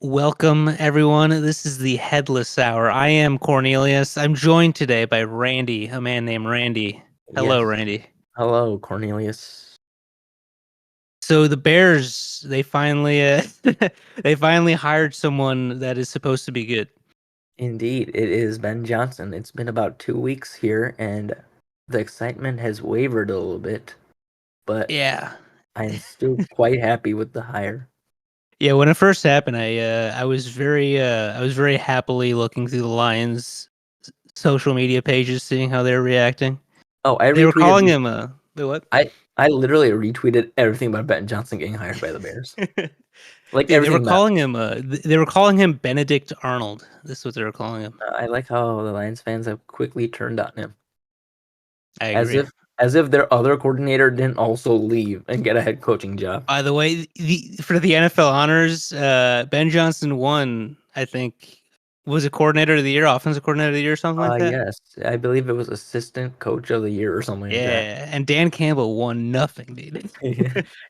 Welcome, everyone. This is the Headless Hour. I am Cornelius. I'm joined today by Randy, a man named Randy. Hello, Yes. Randy. Hello, Cornelius. So the Bears, they finally, they finally hired someone that is supposed to be good. Indeed, it is Ben Johnson. It's been about 2 weeks here, and the excitement has wavered a little bit, but Yeah, I'm still quite happy with the hire. yeah. When it first happened, I was very happily looking through the Lions' social media pages, seeing how they were reacting. Oh, I They were calling retweeted. him the what? I literally retweeted everything about Ben Johnson getting hired by the Bears. Like Dude, they were everything about. calling him they were calling him Benedict Arnold. This is what they were calling him. I like how the Lions fans have quickly turned on him, I as agree. if their other coordinator didn't also leave and get a head coaching job. By the way, for the NFL honors, Ben Johnson won, I think, was a coordinator of the year, offensive coordinator of the year, or something like that. Yes, I believe it was assistant coach of the year or something like that. Yeah, and Dan Campbell won nothing, dude.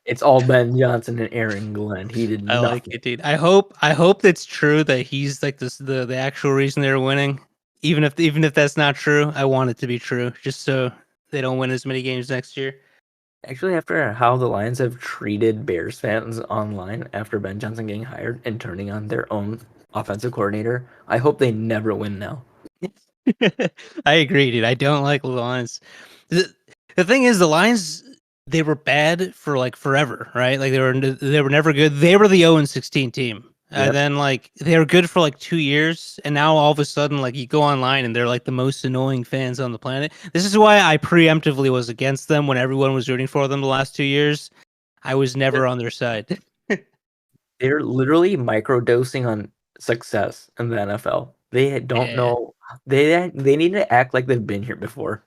It's all Ben Johnson and Aaron Glenn. He did I like nothing. it, dude. I hope that's true that he's like the actual reason they're winning. Even if that's not true, I want it to be true, just so they don't win as many games next year. Actually, after how the Lions have treated Bears fans online after Ben Johnson getting hired and turning on their own offensive coordinator, I hope they never win now. I agree, dude. I don't like the Lions. The thing is, the Lions, they were bad for like forever, right? Like they were never good. They were the 0-16 team. And Yep. then like they were good for like 2 years, and now all of a sudden, like you go online and they're like the most annoying fans on the planet. This is why I preemptively was against them when everyone was rooting for them the last 2 years. I was never on their side. They're literally microdosing on success in the NFL. They don't Yeah. know. They need to act like they've been here before.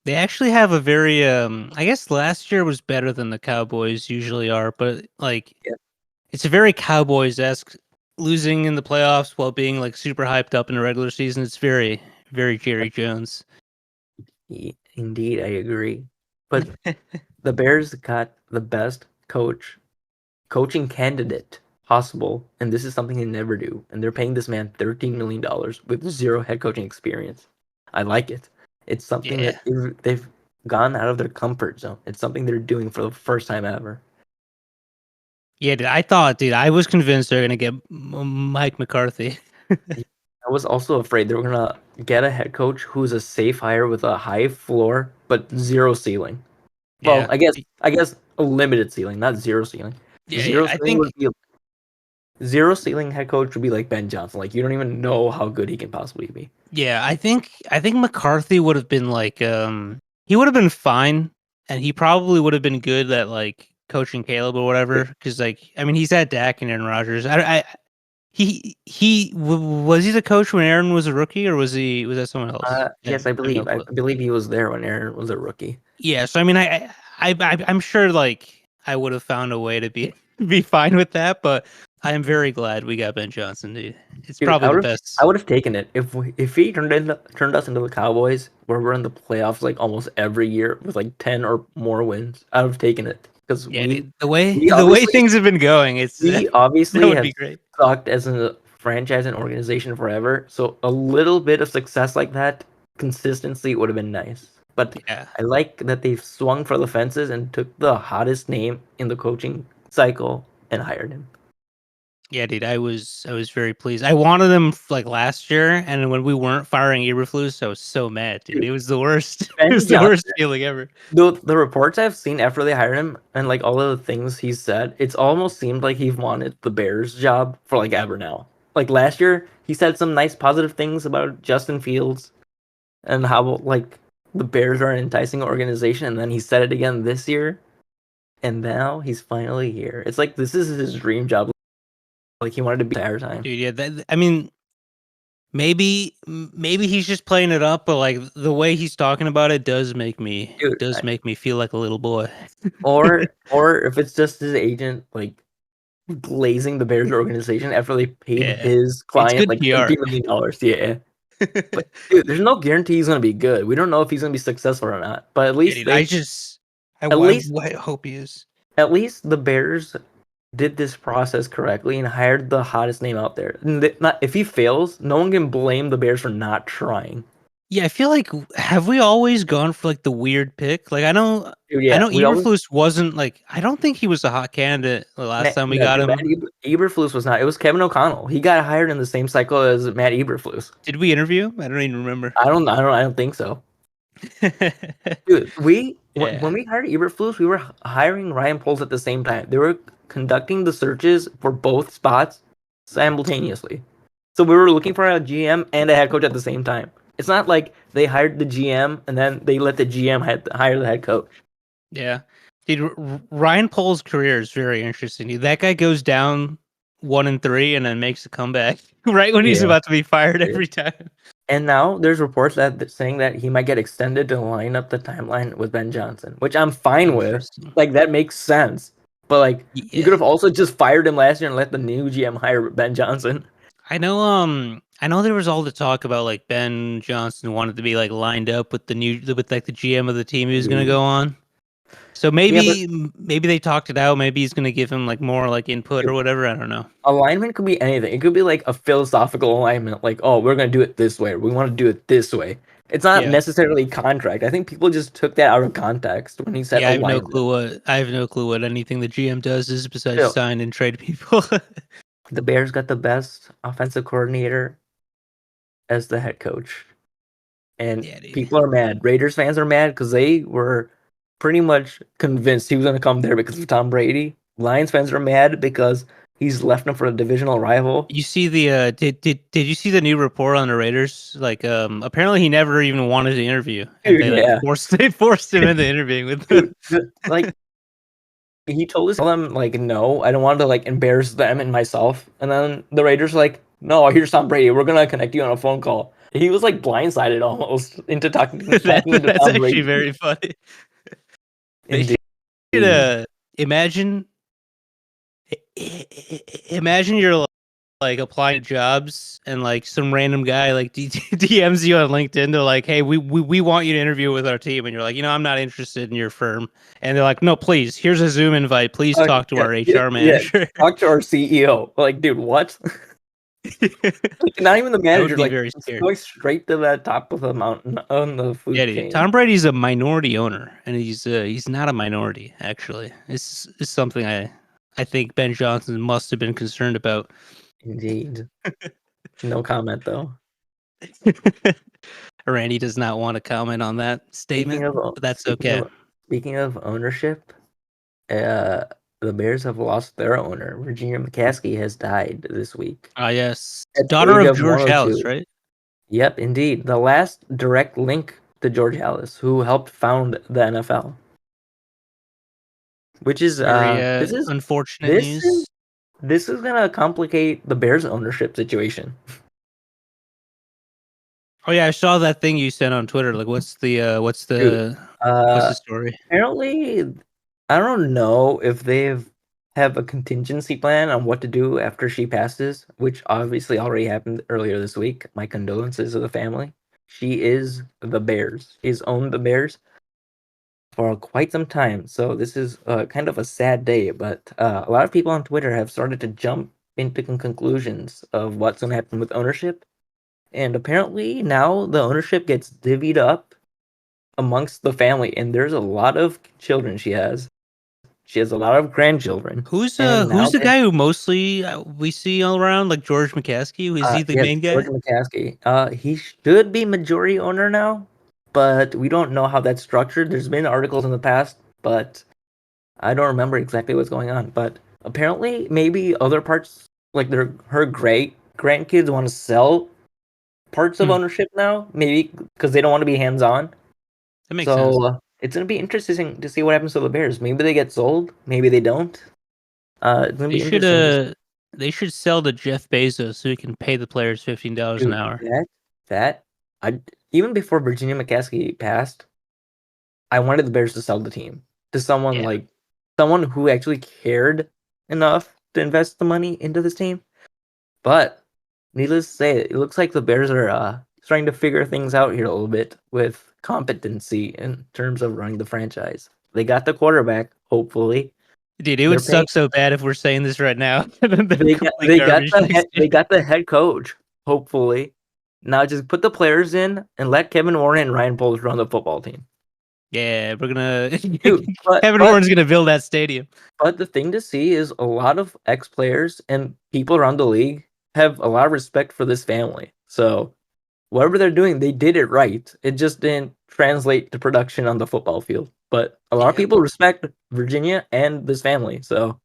They actually have a very I guess last year was better than the Cowboys usually are, but like Yep. it's a very Cowboys-esque losing in the playoffs while being like super hyped up in the regular season. It's very, very Jerry Jones. Indeed, I agree. But the Bears got the best coaching candidate possible, and this is something they never do. And they're paying this man $13 million with zero head coaching experience. I like it. It's something Yeah. that they've gone out of their comfort zone. It's something they're doing for the first time ever. Yeah, dude, I was convinced they're gonna get Mike McCarthy. I was also afraid they were gonna get a head coach who's a safe hire with a high floor but zero ceiling. Well, Yeah. I guess a limited ceiling, not zero ceiling. Yeah. I think Zero ceiling head coach would be like Ben Johnson. Like you don't even know how good he can possibly be. I think McCarthy would have been like he would have been fine, and he probably would have been good at like coaching Caleb or whatever. Because like I mean he's had Dak and Aaron Rodgers. Was he the coach when Aaron was a rookie, or was that someone else? Yes, I have no I clue. believe he was there when Aaron was a rookie. Yeah, so I mean, I'm sure like I would have found a way to be be fine with that, but I am very glad we got Ben Johnson, dude. It's Dude, probably the best. I would have taken it if he turned us into the Cowboys, where we're in the playoffs like almost every year with like 10 or more wins. I would have taken it because Yeah, we dude, the way we the way obviously things have been going, it's we that obviously would have be great. sucked as a franchise and organization forever. So a little bit of success like that, consistency would have been nice. But Yeah. I like that they've swung for the fences and took the hottest name in the coaching cycle and hired him. Yeah, dude, I was very pleased. I wanted him like last year, and when we weren't firing Eberflus, I was so mad, dude. Dude, It was the worst. It Ben was the worst Johnson, feeling ever. the reports I've seen after they hired him and like all of the things he said, it's almost seemed like he wanted the Bears job for like ever now. Like last year, he said some nice positive things about Justin Fields and how like the Bears are an enticing organization, and then he said it again this year, and now he's finally here. It's like this is his dream job. Like he wanted to be the entire time. Dude, yeah, I mean, maybe he's just playing it up, but like the way he's talking about it Dude, does make me feel like a little boy. or if it's just his agent like glazing the Bears organization after they paid Yeah, his it's client good like PR. $13 million. Yeah. But dude, there's no guarantee he's gonna be good. We don't know if he's gonna be successful or not. But Yeah, dude, I at least hope he is. the Bears did this process correctly and hired the hottest name out there. If he fails, no one can blame the Bears for not trying. Yeah, I feel like have we always gone for like the weird pick? Like Dude, I yeah, know we always Eberflus wasn't like I don't think he was a hot candidate the last time we no, got dude, him. Eberflus was not. It was Kevin O'Connell. He got hired in the same cycle as Matt Eberflus. Did we interview him? I don't even remember. I don't think so. Dude, when Yeah. we hired Eberflus, we were hiring Ryan Poles at the same time. They were conducting the searches for both spots simultaneously. So we were looking for a GM and a head coach at the same time. It's not like they hired the GM and then they let the GM hire the head coach. Yeah. Dude, Ryan Pohl's career is very interesting. Dude, that guy goes down 1-3 and then makes a comeback right when he's Yeah. about to be fired every time. And now there's reports saying that he might get extended to line up the timeline with Ben Johnson, which I'm fine with. Interesting. Like that makes sense. But like you could Yeah. have also just fired him last year and let the new GM hire Ben Johnson. I know there was all the talk about like Ben Johnson wanted to be like lined up with with like the GM of the team he was gonna go on. So Yeah, but maybe they talked it out. Maybe he's gonna give him like more like input or whatever. I don't know. alignment could be anything. It could be like a philosophical alignment, like, oh, we're gonna do it this way. We want to do it this way. It's not Yeah. necessarily contract. I think people just took that out of context when he said Yeah, alignment. I have no clue what anything the GM does is besides Still, sign and trade people. the Bears got the best offensive coordinator as the head coach. And Yeah, dude. people are mad. Raiders fans are mad because they were pretty much convinced he was going to come there because of Tom Brady. Lions fans are mad because he's left them for a divisional rival. You see the did you see the new report on the Raiders? Like apparently he never even wanted to interview and Dude, they like yeah. forced him into interviewing with them. Dude, like he told them like, no, I don't want to like embarrass them and myself. And then the Raiders were like, no, here's Tom Brady. We're gonna connect you on a phone call. He was like blindsided almost into talking into That's Tom actually Brady. very funny. They Indeed. should imagine imagine you're like applying to jobs and like some random guy like DMs you on LinkedIn. They're like, "Hey, we want you to interview with our team," and you're like, I'm not interested in your firm. And they're like, "No, please. Here's a Zoom invite. Please talk to our HR manager." Talk to our CEO. Like, dude, what? Like, not even the I would manager. be Like, very it's scared. going straight to the top of the mountain on the Yeah, food dude. chain. Tom Brady's a minority owner, and he's not a minority actually. It's something I think Ben Johnson must have been concerned about. Indeed. No comment though. Randy does not want to comment on that Speaking statement, of but that's okay. speaking of ownership, uh, the Bears have lost their owner. Virginia McCaskey has died this week Ah, yes. at the Daughter age of of George Hallis, 102. right? Yep, indeed. The last direct link to George Hallis, who helped found the NFL. Which is Very unfortunate this news. is this is gonna complicate the Bears ownership situation. Oh yeah, I saw that thing you sent on Twitter. Like, Dude, what's the story? apparently I don't know if have a contingency plan on what to do after she passes, which obviously already happened earlier this week. My condolences to the family. She is the Bears. She's owned the Bears for quite some time. So this is kind of a sad day, but a lot of people on Twitter have started to jump into conclusions of what's going to happen with ownership. And apparently now the ownership gets divvied up amongst the family, and there's a lot of children she has. She has a lot of grandchildren, and now Who's the guy who mostly we see all around? Like George McCaskey? Is he the yes, main George guy? McCaskey. He should be majority owner now, but we don't know how that's structured. There's been articles in the past, but I don't remember exactly what's going on. But apparently, maybe other parts, like her great grandkids, want to sell parts of Hmm, ownership now, maybe because they don't want to be hands on. that makes sense. So it's gonna be interesting to see what happens to the Bears. Maybe they get sold, maybe they don't. It's gonna They be should interesting to see. they should sell to Jeff Bezos so he can pay the players $15 an Dude, hour. that I even before Virginia McCaskey passed, I wanted the Bears to sell the team to Yeah. someone who actually cared enough to invest the money into this team. But needless to say, it looks like the Bears are starting to figure things out here a little bit with competency in terms of running the franchise. They got the quarterback, hopefully. Dude, it They're would paying. suck so bad if we're saying this right now. The They got complete they got garbage the next head year. they got the head coach. Hopefully, now just put the players in and let Kevin Warren and Ryan Poles run the football team, Yeah, we're gonna dude. But Kevin but Warren's gonna build that stadium. but the thing to see is a lot of ex players and people around the league have a lot of respect for this family. So whatever they're doing, they did it right. It just didn't translate to production on the football field. But a lot of Yeah, people respect Virginia and this family. So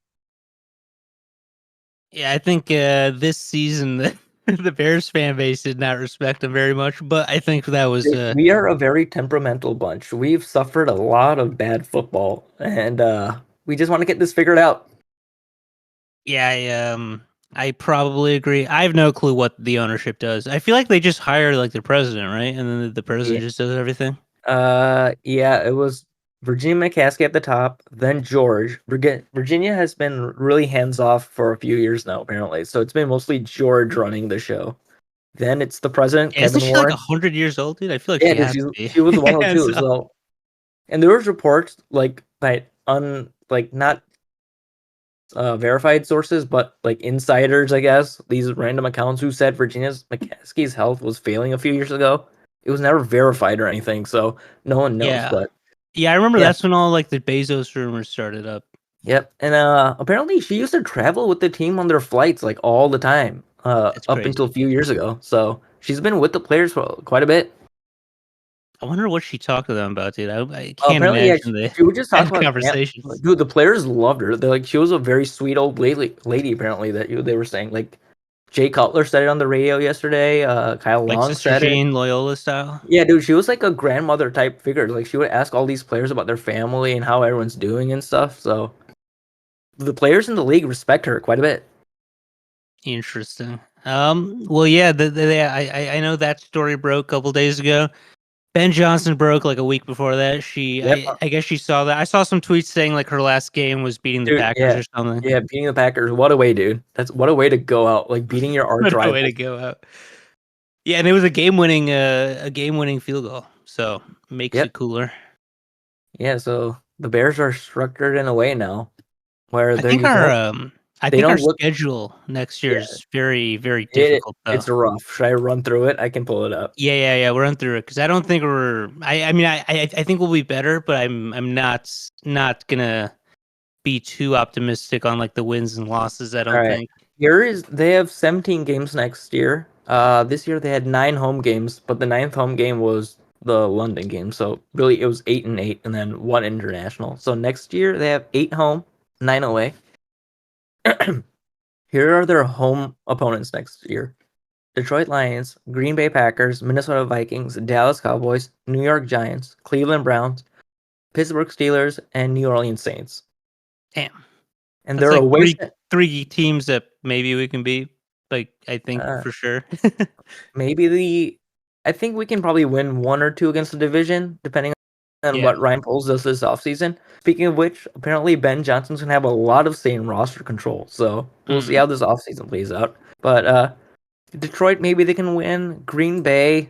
yeah. I think this season the Bears fan base did not respect him very much, but I think that was we are a very temperamental bunch. We've suffered a lot of bad football, and we just want to get this figured out. yeah. I probably agree. I have no clue what the ownership does. I feel like they just hire like the president, right? And then the Yeah. president just does everything. Yeah, it was Virginia McCaskey at the top, then George. Virginia has been really hands off for a few years now, apparently. So it's been mostly George running the show. Then it's the president, Yeah, isn't Kevin she like Warren. 100 years old, dude? I feel like Yeah, she dude, has to be. she was 102. So, So, and there was reports like by like not verified sources, but like insiders, I guess, these random accounts who said Virginia's McCaskey's health was failing a few years ago. It was never verified or anything, so no one knows. yeah, But yeah. I remember yeah, that's when all like the Bezos rumors started up. yep. And apparently she used to travel with the team on their flights like all the time, That's up until a crazy. few years ago. So she's been with the players for quite a bit. I wonder what she talked to them about, dude. I can't Apparently, yeah, imagine they she would just talk have about conversations. dude. The players loved her. They're like she was a very sweet old lady. Apparently, they were saying like Jay Cutler said it on the radio yesterday. Kyle Like Long Sister said it. Jean Loyola style. Yeah, dude, she was like a grandmother type figure. Like she would ask all these players about their family and how everyone's doing and stuff. So the players in the league respect her quite a bit. Interesting. Well, yeah. I know that story broke a couple days ago. Ben Johnson broke like a week before that. Yep, I guess she saw that. I saw some tweets saying like her last game was beating the dude. Packers Yeah, or something. yeah. Beating the Packers, what a way, dude. That's what a way to go out. Like beating your arch What a way to rival. go out. Yeah, and it was a game winning field goal. So makes Yep. it cooler. Yeah. So the Bears are structured in a way now where I think our I they think our don't look. schedule next year Yeah. is very, very It difficult though. it's rough. Should I run through it? I can pull it up. Yeah. We'll run through it because I don't think we're. I mean, I think we'll be better, but I'm not gonna be too optimistic on like the wins and losses. I All don't right. think. They have 17 games next year. This year they had 9 home games, but the ninth home game was the London game. So really, it was 8-8, and then one international. So next year they have 8 home, 9 away. Here are their home opponents next year: Detroit Lions, Green Bay Packers, Minnesota Vikings, Dallas Cowboys, New York Giants, Cleveland Browns, Pittsburgh Steelers, and New Orleans Saints. Damn, And that's their like away. three teams that maybe we can beat. Like I think Uh, for sure. Maybe I think we can probably win one or two against the division, depending on Yeah. what Ryan Poles does this offseason. Speaking of which, apparently Ben Johnson's gonna have a lot of say in roster control. So we'll see Mm. how this offseason plays out. But Detroit, maybe they can win. Green Bay,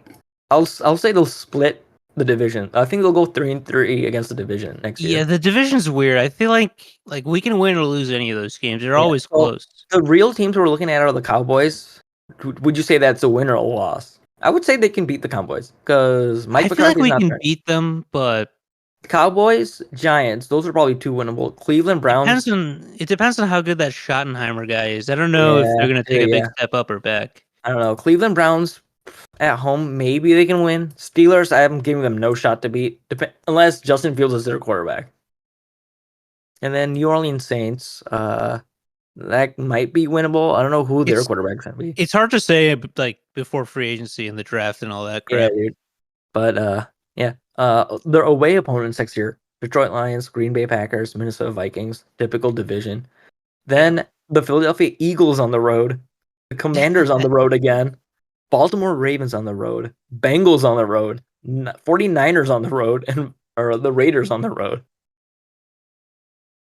I'll say they'll split the division. I think they'll go 3-3 against the division next Yeah, year. the division's weird. I feel like we can win or lose any of those games. They're Yeah. always So close. the real teams we're looking at are the Cowboys. Would you say that's a win or a loss? I would say they can beat the Cowboys because Mike I feel like McCarthy's we not can there. beat them, but Cowboys, Giants, those are probably two winnable. Cleveland Browns, it depends on how good that Schottenheimer guy is. I don't know if yeah, they're gonna take a big yeah. step up or back. I don't know. Cleveland Browns at home, maybe they can win. Steelers, I'm giving them no shot to beat, unless Justin Fields is their quarterback. And then New Orleans Saints, that might be winnable. I don't know who their It's quarterback's gonna be. it's hard to say like before free agency and the draft and all that Yeah, crap. dude. But yeah. Their away opponents next year: Detroit Lions, Green Bay Packers, Minnesota Vikings, typical division. Then the Philadelphia Eagles on the road, the Commanders on the road again, Baltimore Ravens on the road, Bengals on the road, 49ers on the road, and or the Raiders on the road.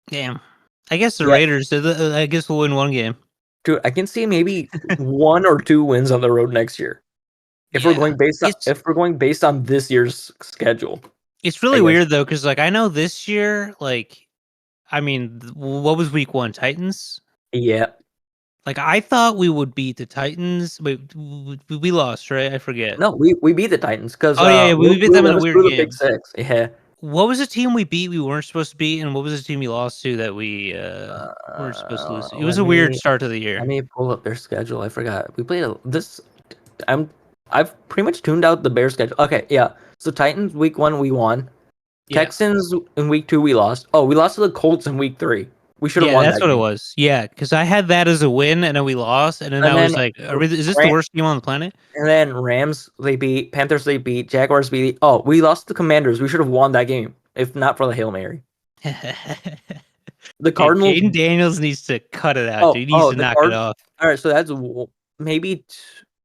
Damn. I guess the Yeah, Raiders. I guess we'll win one game. dude, I can see maybe 1 or 2 wins on the road next year Yeah. if we're going based on this year's schedule. It's I really guess. weird though, because like I know this year, like I mean, what was week 1? Titans? Yeah. Like, I thought we would beat the Titans. Wait, we lost, right? I forget. No, we beat the Titans because Oh, yeah, we beat them in Will a Levis weird threw the pick game. six. Yeah. What was the team we beat we weren't supposed to beat, and what was the team we lost to that we weren't supposed to lose to? It was Let a weird me start to the year. pull up their schedule. I forgot. We played this. I've pretty much tuned out the Bears schedule. Okay, yeah. So Titans week 1 we won. Yeah. Texans in week 2 we lost. Oh, we lost to the Colts in week 3. We should have Yeah, won that's that what it game. was. Yeah, because I had that as a win, and then we lost, and then And I was then like, is this the worst game on the planet? And then Rams they beat, Panthers they beat, Jaguars beat. Oh, we lost the Commanders. We should have won that game if not for the Hail Mary. The Dude, Cardinals. Jaden Daniels needs to cut it out, dude. He needs to The knock it off. All right, so that's maybe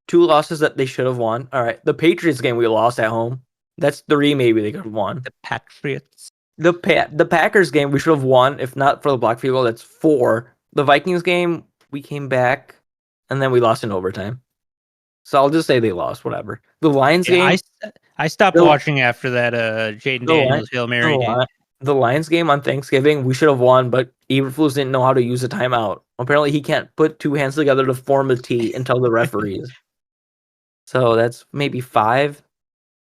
2 losses that they should have won. All right, the Patriots game we lost at home. That's 3 maybe they could have won. The Patriots. The Packers game we should have won if not for the block field goal. That's 4. The Vikings game we came back and then we lost in overtime. So I'll just say they lost. Whatever. The Lions game. I stopped watching after that Jaden Daniels Hail Mary. The Lions game on Thanksgiving, we should have won, but Eberflus didn't know how to use a timeout. Apparently, he can't put 2 hands together to form a T and tell the referees. So that's maybe 5.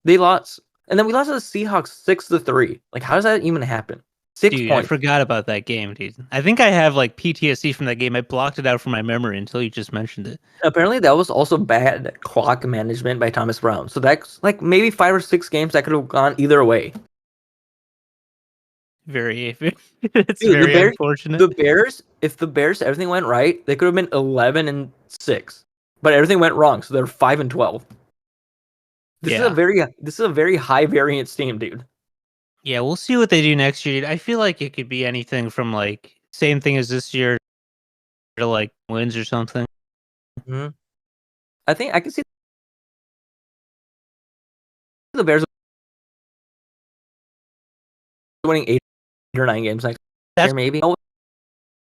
They lost, and then we lost to the Seahawks 6-3. Like, how does that even happen? 6 Dude, points. I forgot about that game, dude. I think I have like PTSD from that game. I blocked it out from my memory until you just mentioned it. Apparently, that was also bad clock management by Thomas Brown. So that's like maybe 5 or 6 games that could have gone either way. It's very unfortunate. The Bears, if the Bears everything went right, they could have been 11-6, but everything went wrong, so they're 5-12. This is a very high variance team, dude. Yeah, we'll see what they do next year, dude. I feel like it could be anything from like same thing as this year to like wins or something. Mm-hmm. I think I can see the Bears winning 8 or 9 games next year, maybe.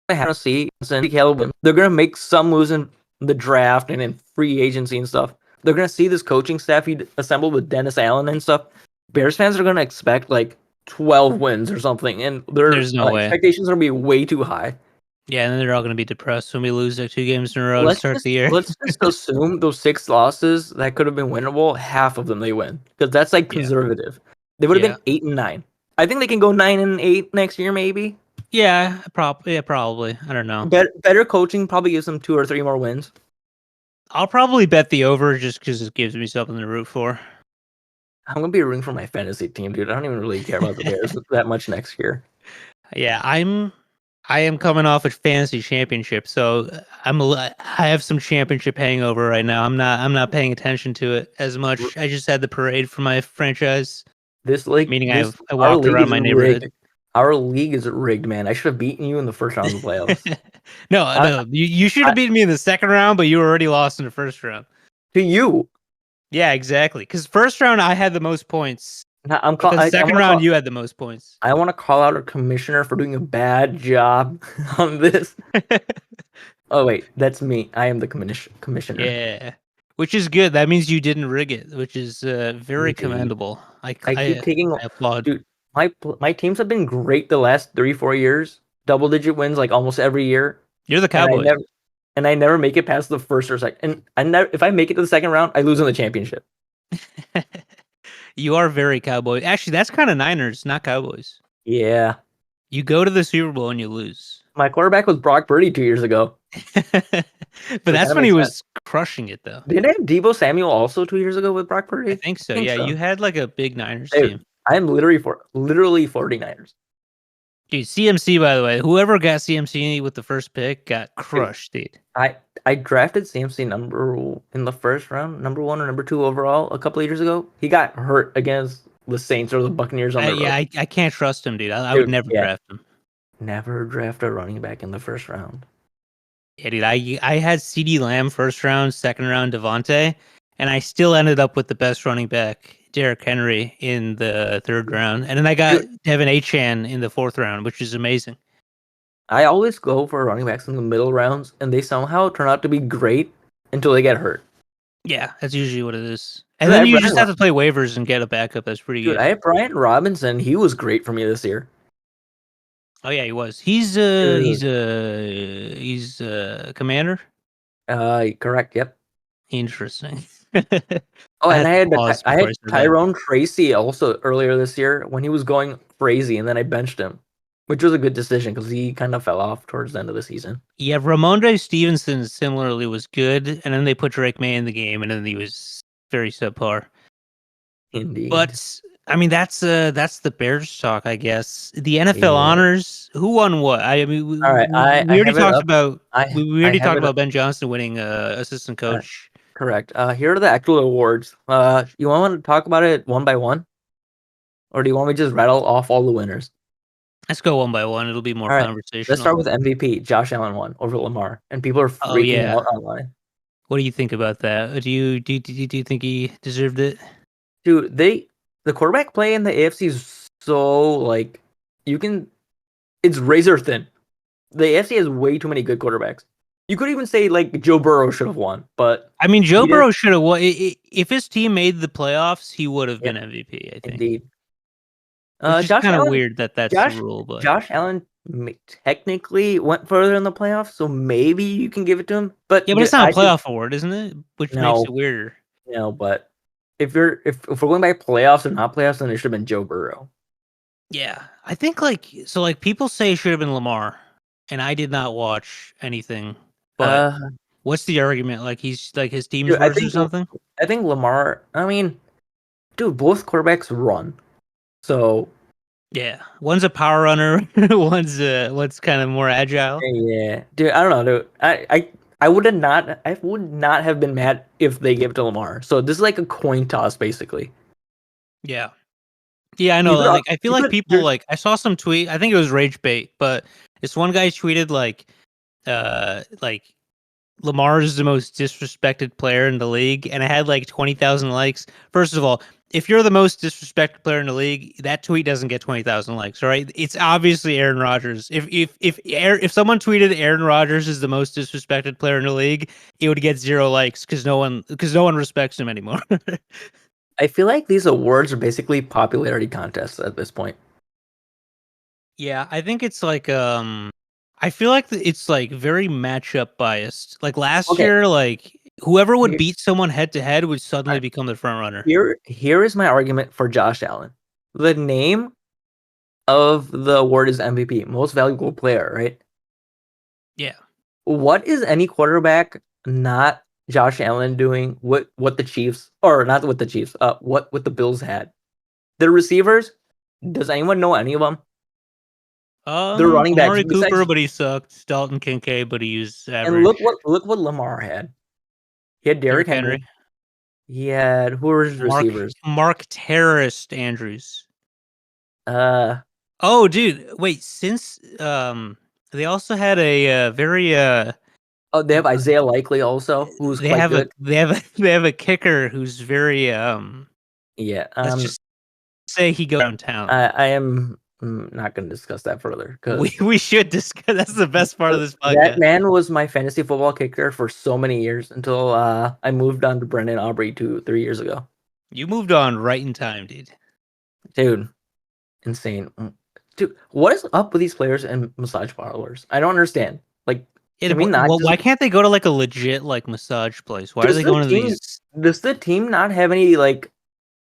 I have to see. They're gonna make some moves in the draft and in free agency and stuff. They're gonna see this coaching staff he assembled with Dennis Allen and stuff. Bears fans are gonna expect like 12 wins or something, and there's no way. Expectations are gonna be way too high. Yeah, and then they're all gonna be depressed when we lose like 2 games in a row to start the year. Let's just assume those 6 losses that could have been winnable, half of them they win, because that's like conservative. They would have been 8-9. I think they can go 9-8 next year, maybe. Yeah, probably. I don't know. Better coaching probably gives them 2 or 3 more wins. I'll probably bet the over just because it gives me something to root for. I'm gonna be rooting for my fantasy team, dude. I don't even really care about the Bears that much next year. Yeah, I am coming off a fantasy championship, so I have some championship hangover right now. I'm not paying attention to it as much. I just had the parade for my franchise. This league, meaning I walked around my neighborhood. Rigged. Our league is rigged, man. I should have beaten you in the first round of the playoffs. No, you should have beaten me in the second round, but you already lost in the first round. To you? Yeah, exactly. Because first round I had the most points. Second round you had the most points. I want to call out our commissioner for doing a bad job on this. Oh wait, that's me. I am the commissioner. Yeah, which is good. That means you didn't rig it, which is very commendable. I keep taking. I applaud. Dude, my teams have been great the last 3-4 years. Double-digit wins like almost every year. You're the Cowboys. And I never make it past the first or second. And if I make it to the second round, I lose in the championship. You are very Cowboy. Actually, that's kind of Niners, not Cowboys. Yeah. You go to the Super Bowl and you lose. My quarterback was Brock Purdy 2 years ago. But that's when he was crushing it, though. Didn't I have Deebo Samuel also 2 years ago with Brock Purdy? I think so. You had like a big Niners Dude, team. I'm literally 49ers. Dude, CMC, by the way, whoever got CMC with the first pick got crushed, dude. I drafted CMC in the first round, number 1 or number 2 overall a couple of years ago. He got hurt against the Saints or the Buccaneers on the road. Yeah, I can't trust him, dude. I would never draft him. Never draft a running back in the first round. Yeah, dude, I had CeeDee Lamb first round, second round Devontae, and I still ended up with the best running back, Derrick Henry, in the third round. And then I got Devin Achane in the fourth round, which is amazing. I always go for running backs in the middle rounds, and they somehow turn out to be great until they get hurt. Yeah, that's usually what it is. And then you just have to play waivers and get a backup. That's pretty good. I have Brian Robinson. He was great for me this year. Oh yeah, he was. Dude. He's commander. Correct. Yep. Interesting. Oh, I and had to pause I before had I said that. Tyrone Tracy also earlier this year when he was going crazy, and then I benched him, which was a good decision because he kind of fell off towards the end of the season. Yeah, Ramondre Stevenson similarly was good, and then they put Drake May in the game, and then he was very subpar. Indeed. But I mean, that's the Bears talk, I guess. The NFL Yeah. honors. Who won what? I mean, All right. we I already have it talked up. about we I already have talked it up. about Ben Johnson winning assistant Uh, coach. correct. Here are the actual awards. You want to talk about it one by one, or do you want me to just rattle off all the winners? Let's go one by one. It'll be more All right. Let's conversational. start with MVP. Josh Allen won over Lamar, and people are Oh freaking yeah. out online. What do you think about that? Do you think he deserved it? Dude, the quarterback play in the AFC is so like you can it's razor thin. The AFC has way too many good quarterbacks. You could even say like Joe Burrow should have won, but I mean, Joe he didn't. Burrow should have won. If his team made the playoffs, he would have been Yep, MVP. I think, indeed. which is Josh kind of Allen, weird that that's the Josh, rule, but Josh Allen technically went further in the playoffs, so maybe you can give it to him. But yeah, but it's not I a think playoff award, isn't it? Which makes it no, weirder. no. But if we're going by playoffs or not playoffs, then it should have been Joe Burrow. Yeah, I think like people say it should have been Lamar, and I did not watch anything. But Uh, what's the argument? Like he's like his team's dude, worse or something? I think Lamar. I mean, dude, both quarterbacks run. So Yeah, one's a power runner, one's kind of more agile. yeah, dude, I don't know, dude. I would not have been mad if they gave it to Lamar. So this is like a coin toss, basically. Yeah. Yeah, I You know. could, Like, I feel you like could, people there's, like I saw some tweet. I think it was rage bait, but this one guy tweeted like Lamar is the most disrespected player in the league, and it had like 20,000 likes. First of all, if you're the most disrespected player in the league, that tweet doesn't get 20,000 likes, right? It's obviously Aaron Rodgers. If someone tweeted Aaron Rodgers is the most disrespected player in the league, it would get 0 likes because no one respects him anymore. I feel like these awards are basically popularity contests at this point. Yeah, I think it's like I feel like it's like very matchup biased. Like last Okay, year, like whoever would here, beat someone head to head would all suddenly right, become the front runner. here is my argument for Josh Allen. The name of the award is MVP, most valuable player, right? Yeah. What is any quarterback not Josh Allen doing? What the Chiefs or not what the Chiefs? What the Bills had? The receivers. Does anyone know any of them? The running backs. Amari Cooper, Besides, but he sucked. Dalton Kincaid, but he was and average. look what Lamar had. He had Derrick Derrick Henry. Henry, He had who were his Mark receivers? Mark Terrorist Andrews. Uh Oh, dude, wait. Since they also had a very oh, they have Isaiah Likely also, who's they quite have a good. they have a they have a kicker who's very Yeah. let's just say he goes downtown. I am not going to discuss that further We because we should discuss. That's the best part of this that podcast. man was my fantasy football kicker for so many years until I moved on to Brendan Aubrey 3 years ago. You moved on right in time, dude. Dude, insane. Dude, what is up with these players and massage parlors? I don't understand. Like, Yeah, can we not well, just why can't they go to like a legit like massage place? Why are does they the going to team these? does the team not have any like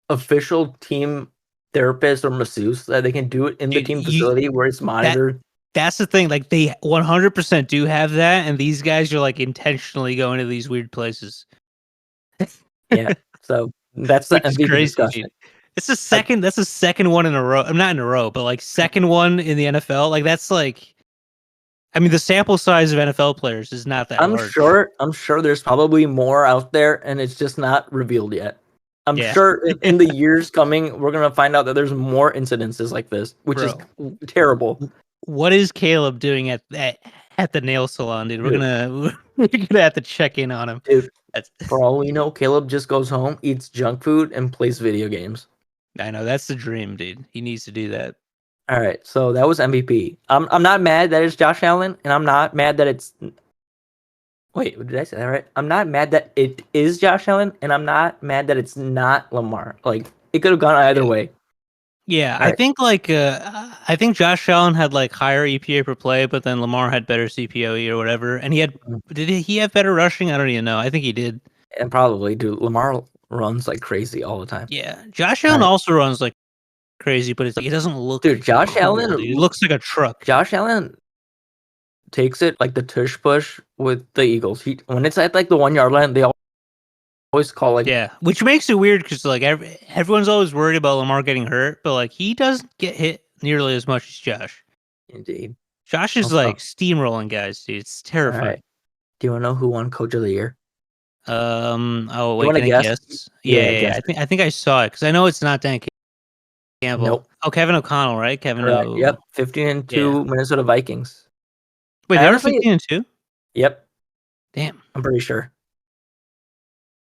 official team therapist or masseuse that they can do it in the Dude, team facility where it's that monitored? that's the thing. Like they 100% do have that, and these guys are like intentionally going to these weird places, Yeah. So that's the which is MVP crazy, discussion. dude. It's the Like, second. That's the second one in a row. I'm not in a row, but like second one in the NFL. Like that's like, I mean, the sample size of NFL players is not that large. I'm sure there's probably more out there and it's just not revealed yet. I'm Yeah, sure in the years coming we're gonna find out that there's more incidences like this, which is bro. terrible. What is Caleb doing at the nail salon, dude? We're Dude, gonna we're gonna have to check in on him. dude, That's for all we know, Caleb just goes home, eats junk food, and plays video games. I know that's the dream, dude. He needs to do that. All right, so that was MVP. I'm not mad that it's Josh Allen, and I'm not mad that it's wait, did I say that right? I'm not mad that it is Josh Allen, and I'm not mad that it's not Lamar. Like it could have gone either Yeah. way. Yeah, All right. I think Josh Allen had like higher EPA per play, but then Lamar had better CPOE or whatever, and he had Mhm. did he have better rushing? I don't even know. I think he did. And probably, dude, Lamar runs like crazy all the time. Yeah, Josh All Allen right. also runs like crazy, but it's like he doesn't look Dude, Josh cool, dude. He Allen looks like a truck. Josh Allen takes it like the tush push with the Eagles. He when it's at like the 1 yard line, they always call like Yeah, which makes it weird because like everyone's always worried about Lamar getting hurt, but like he doesn't get hit nearly as much as Josh. indeed. Josh is Also, like steamrolling guys, dude. It's all terrifying. right. Do you want to know who won Coach of the Year? Oh You wait, want to can I guess? guess? Yeah, Yeah, yeah, yeah. guess it. I think I saw it because I know it's not Dan Campbell. Nope. Oh, Kevin O'Connell, right? Kevin Correct. O. Yep. 15 and Yeah. 2 Minnesota Vikings. Wait, I they were honestly, 15-2. yep. Damn. I'm pretty sure.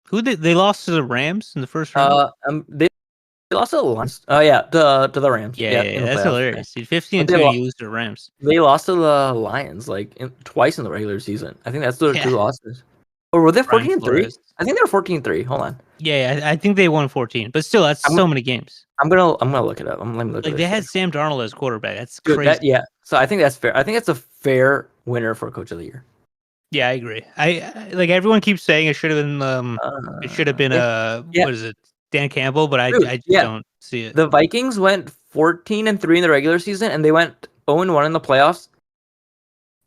Who did they lost to the Rams in the first round? They lost to the Lions. Oh yeah, to the Rams. Yeah, Yeah, yeah, in yeah. the That's playoffs. Yeah. hilarious, dude. 15 But and 2, and you lose to the Rams. they lost to the Lions like twice in the regular season. I think that's the Yeah. two losses. Or were they Brian 14 and 3? Flores. I think they were 14-3. Hold on. Yeah, I think they won 14, but still, that's I'm so many games. I'm gonna look it up. Let me look at Like they this had shit. Sam Darnold as quarterback. That's Dude, crazy. yeah. So I think that's fair. I think that's a fair winner for Coach of the Year. Yeah, I agree. Like everyone keeps saying it should have been Yeah, yeah, what is it? Dan Campbell, but dude, I just yeah. don't see it. The Vikings went 14 and 3 in the regular season, and they went 0 and 1 in the playoffs.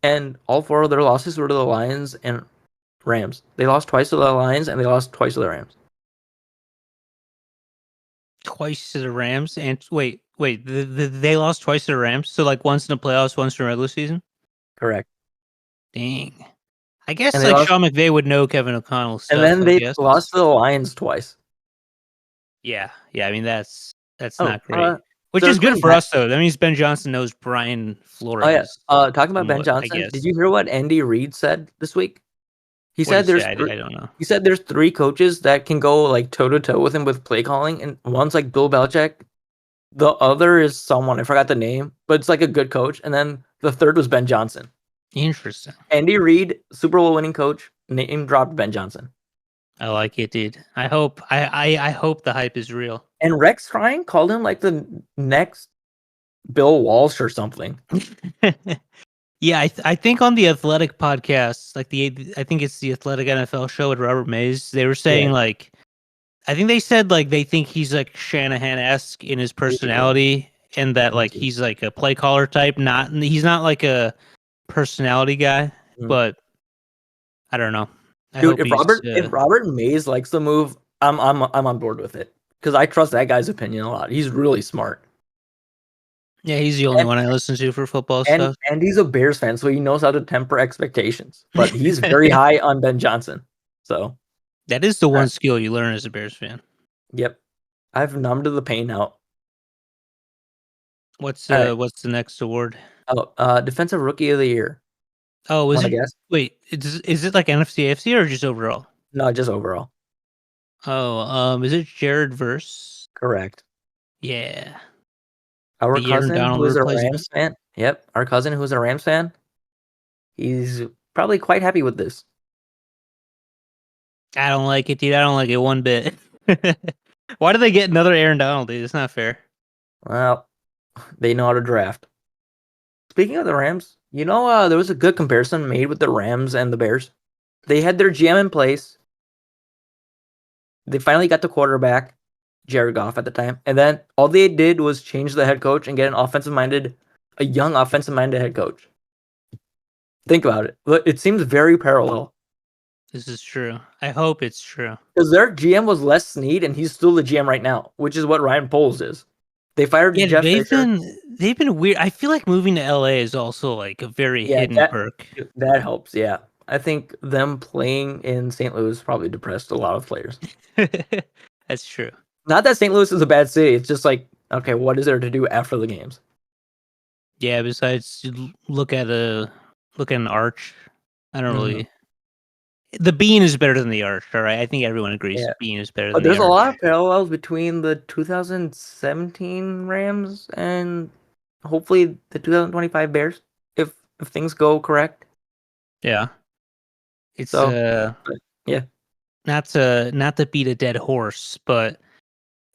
And all four of their losses were to the Lions and Rams. They lost twice to the Lions, and they lost twice to the Rams. Twice to the Rams, and wait, they lost twice to the Rams. So like once in the playoffs, once in the regular season. Correct. Dang. I And guess they like lost, Sean McVay would know Kevin O'Connell's and stuff. then I they guess. lost to the Lions twice. Yeah, yeah. I mean that's Oh, not great. Which is good circling for back. us though. That means Ben Johnson knows Brian Oh yeah. Flores Talking about Ben somewhat. I Johnson. Did guess. you hear what Andy Reid said this week? He What do you said say? there's I don't know. he said there's three coaches that can go like toe to toe with him with play calling, and one's like Bill Belichick. The other is someone I forgot the name, but it's like a good coach. And then the third was Ben Johnson. Interesting. Andy Reid, Super Bowl winning coach, name dropped Ben Johnson. I like it, dude. I hope the hype is real. And Rex Ryan called him like the next Bill Walsh or something. Yeah, I think on the Athletic podcast, like I think it's the Athletic NFL show with Robert Mays, they were saying Yeah. like I think they said like they think he's like Shanahan-esque in his personality and that like Indeed. he's like a play caller type, he's not like a personality guy, Mhm. but I don't know. I Dude, hope he's if Robert Mays likes the move, I'm on board with it because I trust that guy's opinion a lot. He's really smart. yeah, he's the only And one I listen to for football and stuff. and he's a Bears fan, so he knows how to temper expectations. But he's very high on Ben Johnson. So That is the uh, one skill you learn as a Bears fan. yep. I've numbed the pain out. What's All right. what's the next award? Oh, defensive rookie of the year. Oh, is Want to it guess? wait, is it like NFC AFC or just overall? No, just overall. Oh, is it Jared Verse? Correct. Yeah. Our The Aaron cousin Donald who is a replacement. Rams fan. Yep, our cousin who's a Rams fan. He's probably quite happy with this. I don't like it, dude. I don't like it one bit. Why do they get another Aaron Donald, dude? It's not fair. Well, they know how to draft. Speaking of the Rams, there was a good comparison made with the Rams and the Bears. They had their GM in place. They finally got the quarterback, Jared Goff at the time, and then all they did was change the head coach and get a young offensive-minded head coach. Think about it. It seems very parallel This is true. I hope it's true. because their GM was Les Snead, and he's still the GM right now, which is what Ryan Poles is. They fired Yeah, Jeff Fisher. they've been weird. I feel like moving to LA is also like a very Yeah, hidden perk. that helps. Yeah, I think them playing in St. Louis probably depressed a lot of players. That's true. Not that St. Louis is a bad city. It's just like, okay, what is there to do after the games? Yeah, besides look at an arch. I don't Mhm. really. The Bean is better than the arch. All right, I think everyone agrees. Yeah. Bean is better But than there's the a arch. lot of parallels between the 2017 Rams and hopefully the 2025 Bears if things go correct. Yeah, it's So, yeah. not to beat a dead horse, but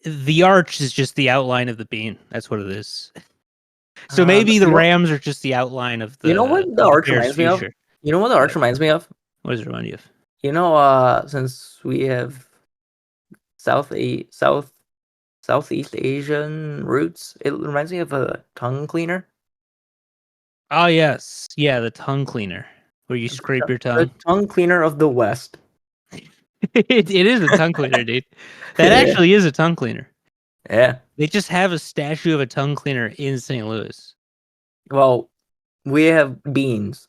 the arch is just the outline of the bean. That's what it is. So maybe the You know, Rams are just the outline of you know what the the arch Bears' reminds me of? future. You know what the arch What? reminds me of? What does it remind you of? Since we have South Southeast Asian roots, it reminds me of a tongue cleaner. Oh yes, yeah, the tongue cleaner where you scrape your The tongue. tongue cleaner of the West. It is a tongue cleaner, dude. That Yeah. actually is a tongue cleaner. Yeah. They just have a statue of a tongue cleaner in St. Louis. Well, we have beans.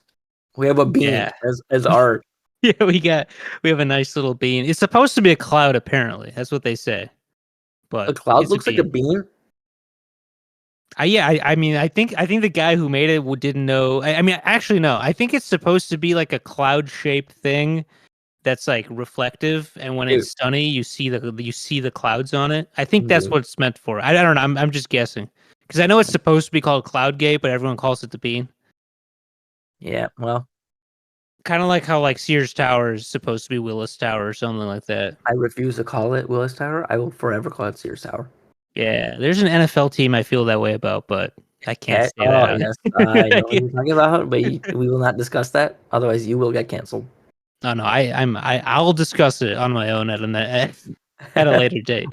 We have a bean Yeah. as art. Yeah, we have a nice little bean. It's supposed to be a cloud, apparently. That's what they say. A But cloud it's a looks like a bean. bean. I mean, I think the guy who made it didn't know. I mean, actually, no. I think it's supposed to be like a cloud shaped thing that's like reflective, and when Dude, it's sunny, you see the clouds on it. I think that's dude. what it's meant for. I don't know. I'm just guessing because I know it's supposed to be called Cloud Gate, but everyone calls it the bean. Yeah, well, Kind of like how like Sears Tower is supposed to be Willis Tower or something like that. I refuse to call it Willis Tower. I will forever call it Sears Tower. Yeah, there's an NFL team I feel that way about, but I can't Cat. say Oh that. yes, I know what you're talking about, but we will not discuss that. Otherwise, you will get canceled. No, no, I'll discuss it on my own at a later date.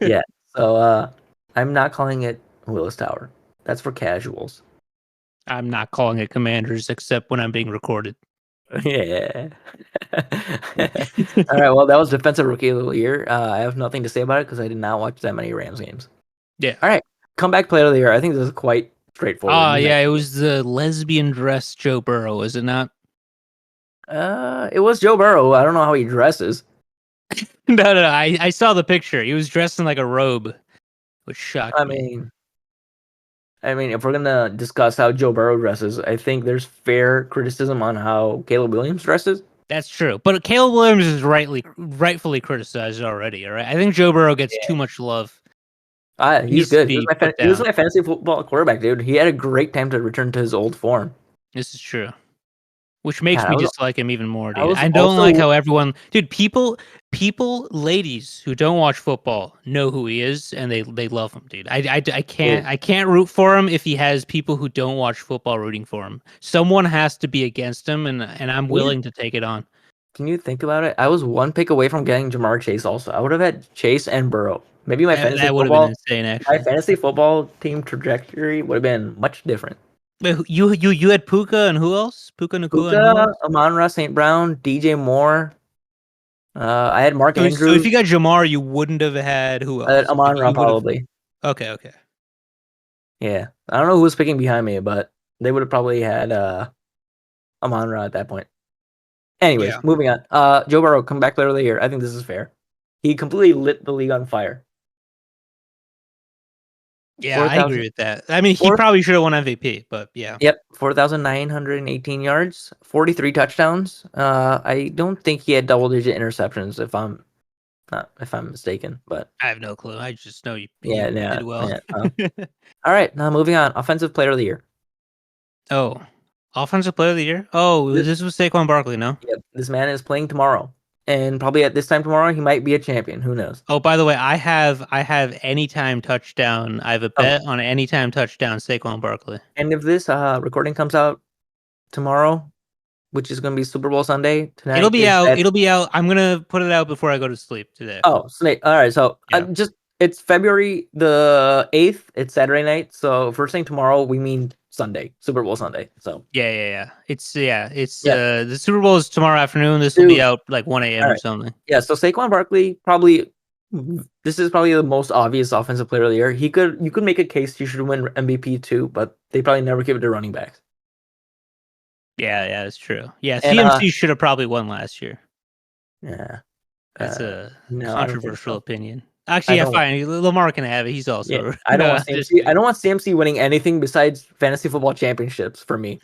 Yeah. So I'm not calling it Willis Tower. That's for casuals. I'm not calling it Commanders except when I'm being recorded. Yeah. All right. Well, that was defensive rookie of the year. I have nothing to say about it because I did not watch that many Rams games. Yeah. All right. Comeback player of the year. I think this is quite straightforward. You Yeah, it mentioned was the lesbian dress Joe Burrow, is it not? it was Joe Burrow. I don't know how he dresses. No. I saw the picture. He was dressed in like a robe, which shocked I me. mean, if we're gonna discuss how Joe Burrow dresses, I think there's fair criticism on how Caleb Williams dresses. That's true. But Caleb Williams is rightfully criticized already, all right? I think Joe Burrow gets too much love. He He's needs to good. be put He was down. my fantasy football quarterback, dude. He had a great time to return to his old form. This is true. Which makes God, me dislike him even more, I dude. was I don't like also how everyone, dude, ladies who don't watch football know who he is and they love him, dude. I can't root for him if he has people who don't watch football rooting for him. Someone has to be against him, and I'm Can you, willing to take it on. can you think about it? I was one pick away from getting Jamar Chase. Also, I would have had Chase and Burrow. Maybe That would have been insane, my actually. fantasy football team trajectory would have been much different. Wait, you had Puka and who else? Puka Nakua and who Puka, else? Amon-Ra St. Brown, DJ Moore. I had Mark So if Andrews. you got Jamar, you wouldn't have had who I had else? Like Amon-Ra you would have. probably. Okay. Yeah, I don't know who was picking behind me, but they would have probably had Amon-Ra at that point. Anyways, Yeah. moving on. Joe Burrow, comeback player of the year. I think this is fair. He completely lit the league on fire. Yeah, I 4,000. agree with that. I mean, he Four, probably should have won MVP, but yeah. yep, 4,918 yards, 43 touchdowns. I don't think he had double-digit interceptions, if I'm mistaken. But I have no clue. I just know he yeah, did well. yeah. All right, now moving on. Offensive player of the year. Oh, offensive player of the year? Oh, This, this was Saquon Barkley, no? yep, this man is playing tomorrow, and probably at this time tomorrow he might be a champion. Who knows? Oh, by the way, I have anytime touchdown. I have a Oh, bet on anytime touchdown Saquon Barkley. and if this recording comes out tomorrow, which is going to be Super Bowl Sunday It'll tonight, be is out. that It'll be out. I'm gonna put it out before I go to sleep today. oh Snake. All right, so Yeah. it's February the 8th. It's Saturday night, so if we're saying tomorrow, we mean Sunday, Super Bowl Sunday. So Yeah. It's yeah, the Super Bowl is tomorrow afternoon. This will dude. be out like 1 a.m. All or right, something. yeah. So Saquon Barkley probably this is probably the most obvious offensive player of the year. You could make a case he should win MVP too, but they probably never give it to running backs. Yeah, that's true. Yeah, And CMC should have probably won last year. yeah, That's a no, I don't think controversial so. opinion. I Actually, yeah, don't. fine. Lamar can have it. He's Yeah, also I don't no. want CMC. I don't want CMC winning anything besides fantasy football championships for me.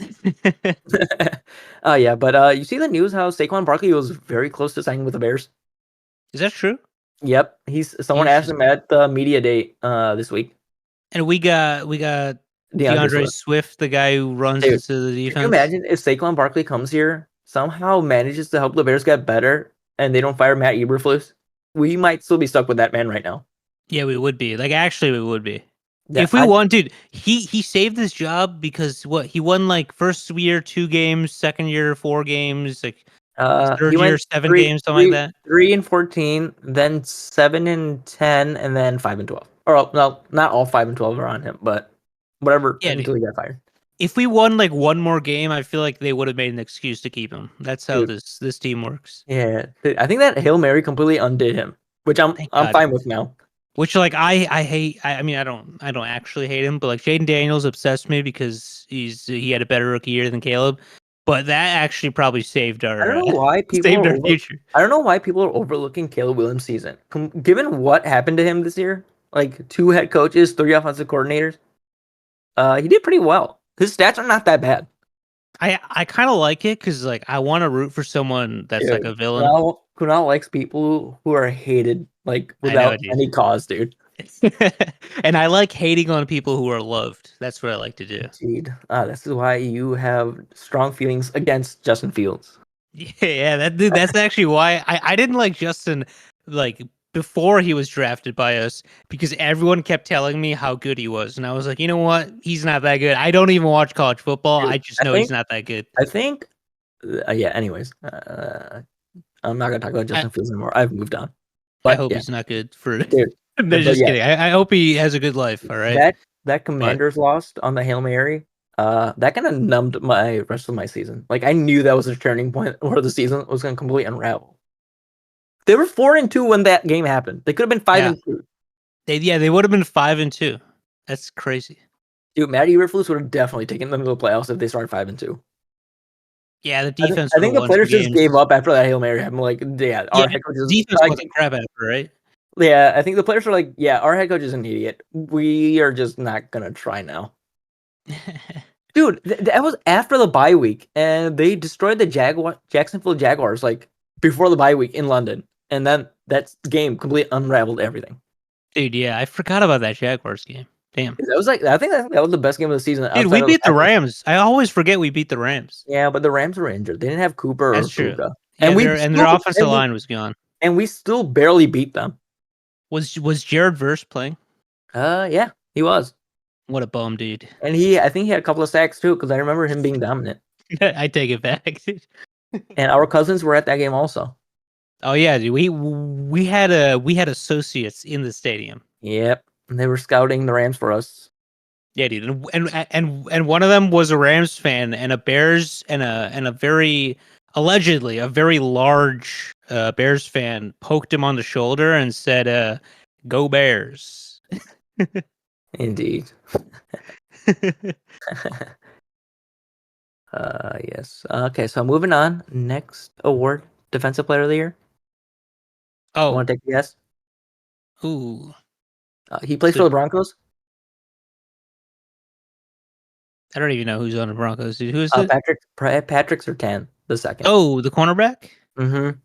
Yeah, but you see the news how Saquon Barkley was very close to signing with the Bears. Is that true? Yep, someone asked him Interesting. at the media date this week. And we got DeAndre DeAndre Swift. Swift, the guy who runs Dude, into the can you defense. imagine if Saquon Barkley comes here, somehow manages to help the Bears get better, and they don't fire Matt Eberflus? We might still be stuck with that man right now. Yeah, we would be. Like, actually, we would be. Yeah, If we won, dude, he saved his job because what he won like first year 2 games, second year 4 games, like he third year went 7 games, something like that. 3-14, then 7-10, and then 5-12. Or no, not all 5-12 are on him, but whatever Yeah, dude. until he got fired. If we won like one more game, I feel like they would have made an excuse to keep him. That's how Dude, this team works. yeah, I think that Hail Mary completely undid him, which Thank I'm God. fine with now. Which like I hate. I mean I don't actually hate him, but like Jaden Daniels obsessed me because he had a better rookie year than Caleb. But that actually probably saved I don't our know why people saved are our future. I don't know why people are overlooking Caleb Williams' season. Given what happened to him this year, like 2 head coaches, 3 offensive coordinators, he did pretty well. His stats are not that bad. I kind of like it because like I want to root for someone that's like a Dude, villain. Kunal likes people who are hated like I know, without dude. any cause, dude. And I like hating on people who are loved. That's what I like to do. Indeed. This is why you have strong feelings against Justin Fields. Yeah, that dude. That's actually why I didn't like Justin like before he was drafted by us because everyone kept telling me how good he was, and I was like, you know what? He's not that good. I don't even watch college football. Dude, I just know he's not that good. I think yeah, anyways. I'm not gonna talk about I, Justin Fields anymore. I've moved on. I But hope yeah, he's not good for. dude. No, But just yeah, kidding. I hope he has a good life. All right, that but Commanders lost on the Hail Mary. That kind of numbed my rest of my season. Like I knew that was a turning point where the season was gonna completely unravel. They were 4-2 when that game happened. They could have been five yeah, and two. they would have been 5-2. That's crazy. Dude, Matt Eberflus would have definitely taken them to the playoffs if they started 5-2. Yeah, the defense I would have think the won some players just games. gave up after that Hail Mary happened. Like, yeah, Yeah, our head coach is defense like, wasn't crap after, right? yeah. I think the players are like, yeah, our head coach is an idiot. We are just not gonna try now, dude. That was after the bye week, and they destroyed the Jacksonville Jaguars like before the bye week in London, and then that game completely unraveled everything. Dude, yeah, I forgot about that Jaguars game. Damn. That was like, I think that was the best game of the season Dude, we outside of the beat the Packers. Rams. I always forget we beat the Rams. Yeah, but the Rams were injured. They didn't have Cooper or That's true. Puka, Yeah, and their offensive line was gone. we still barely beat them. Was Jared Verse playing? Yeah, he was. What a bum, dude. And I think he had a couple of sacks too, because I remember him being dominant. I take it back, dude. And our cousins were at that game also. Oh yeah, dude. We had associates in the stadium. Yep, and they were scouting the Rams for us. Yeah, dude. And one of them was a Rams fan and a Bears and a very allegedly a very large Bears fan poked him on the shoulder and said, "Go Bears." Indeed. Yes. Okay, so moving on. Next award, Defensive Player of the Year. Oh, Want to take a guess? ooh. He plays So for the Broncos. I don't even know who's on the Broncos, dude. Who is it? Patrick Surtain the second. Oh, the cornerback. Mm-hmm.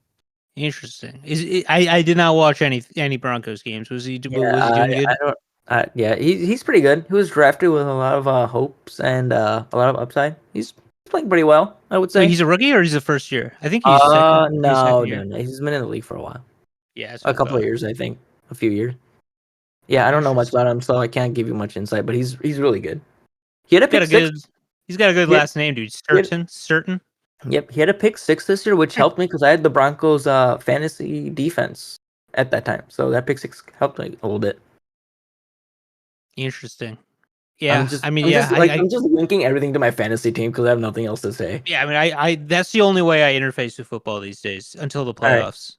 Interesting. I did not watch any Broncos games. Was he Yeah, was he doing good? I don't. Yeah, he's pretty good. He was drafted with a lot of hopes and a lot of upside. He's playing pretty well, I would Wait, say. he's a rookie or he's a first year? I think he's second. He's No, second year. no. He's been in the league for a while, Yeah, that's a what I couple of thought. years, I think, a few years. Yeah, I don't know much Interesting. about him, so I can't give you much insight. But he's really good. He had a He's got pick a six. good. He's got a good He had, last name, dude. he had- Certain. yep, he had a pick six this year, which helped me because I had the Broncos fantasy defense at that time. So that pick six helped me a little bit. Interesting. Yeah, I mean, I'm just linking everything to my fantasy team because I have nothing else to say. yeah, I mean, I that's the only way I interface with football these days until the All right. playoffs.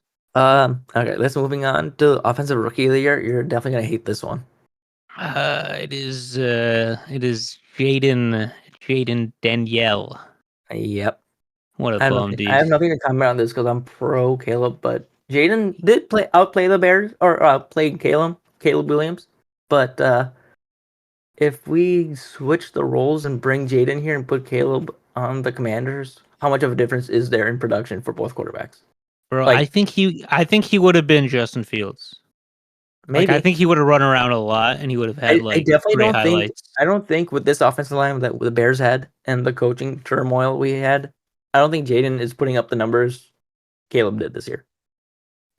Okay, let's moving on to offensive rookie of the year. You're definitely gonna hate this one. It is Jaden Danielle. Yep. What a I have bum, nothing. dude. I have nothing to comment on this because I'm pro Caleb, but Jaden did outplay the Bears or outplay Caleb Williams. But if we switch the roles and bring Jaden here and put Caleb on the Commanders, how much of a difference is there in production for both quarterbacks? Bro, Like I think he would have been Justin Fields. Like maybe I think he would have run around a lot and he would have had I like definitely great don't think. highlights. I don't think with this offensive line that the Bears had and the coaching turmoil we had, I don't think Jaden is putting up the numbers Caleb did this year.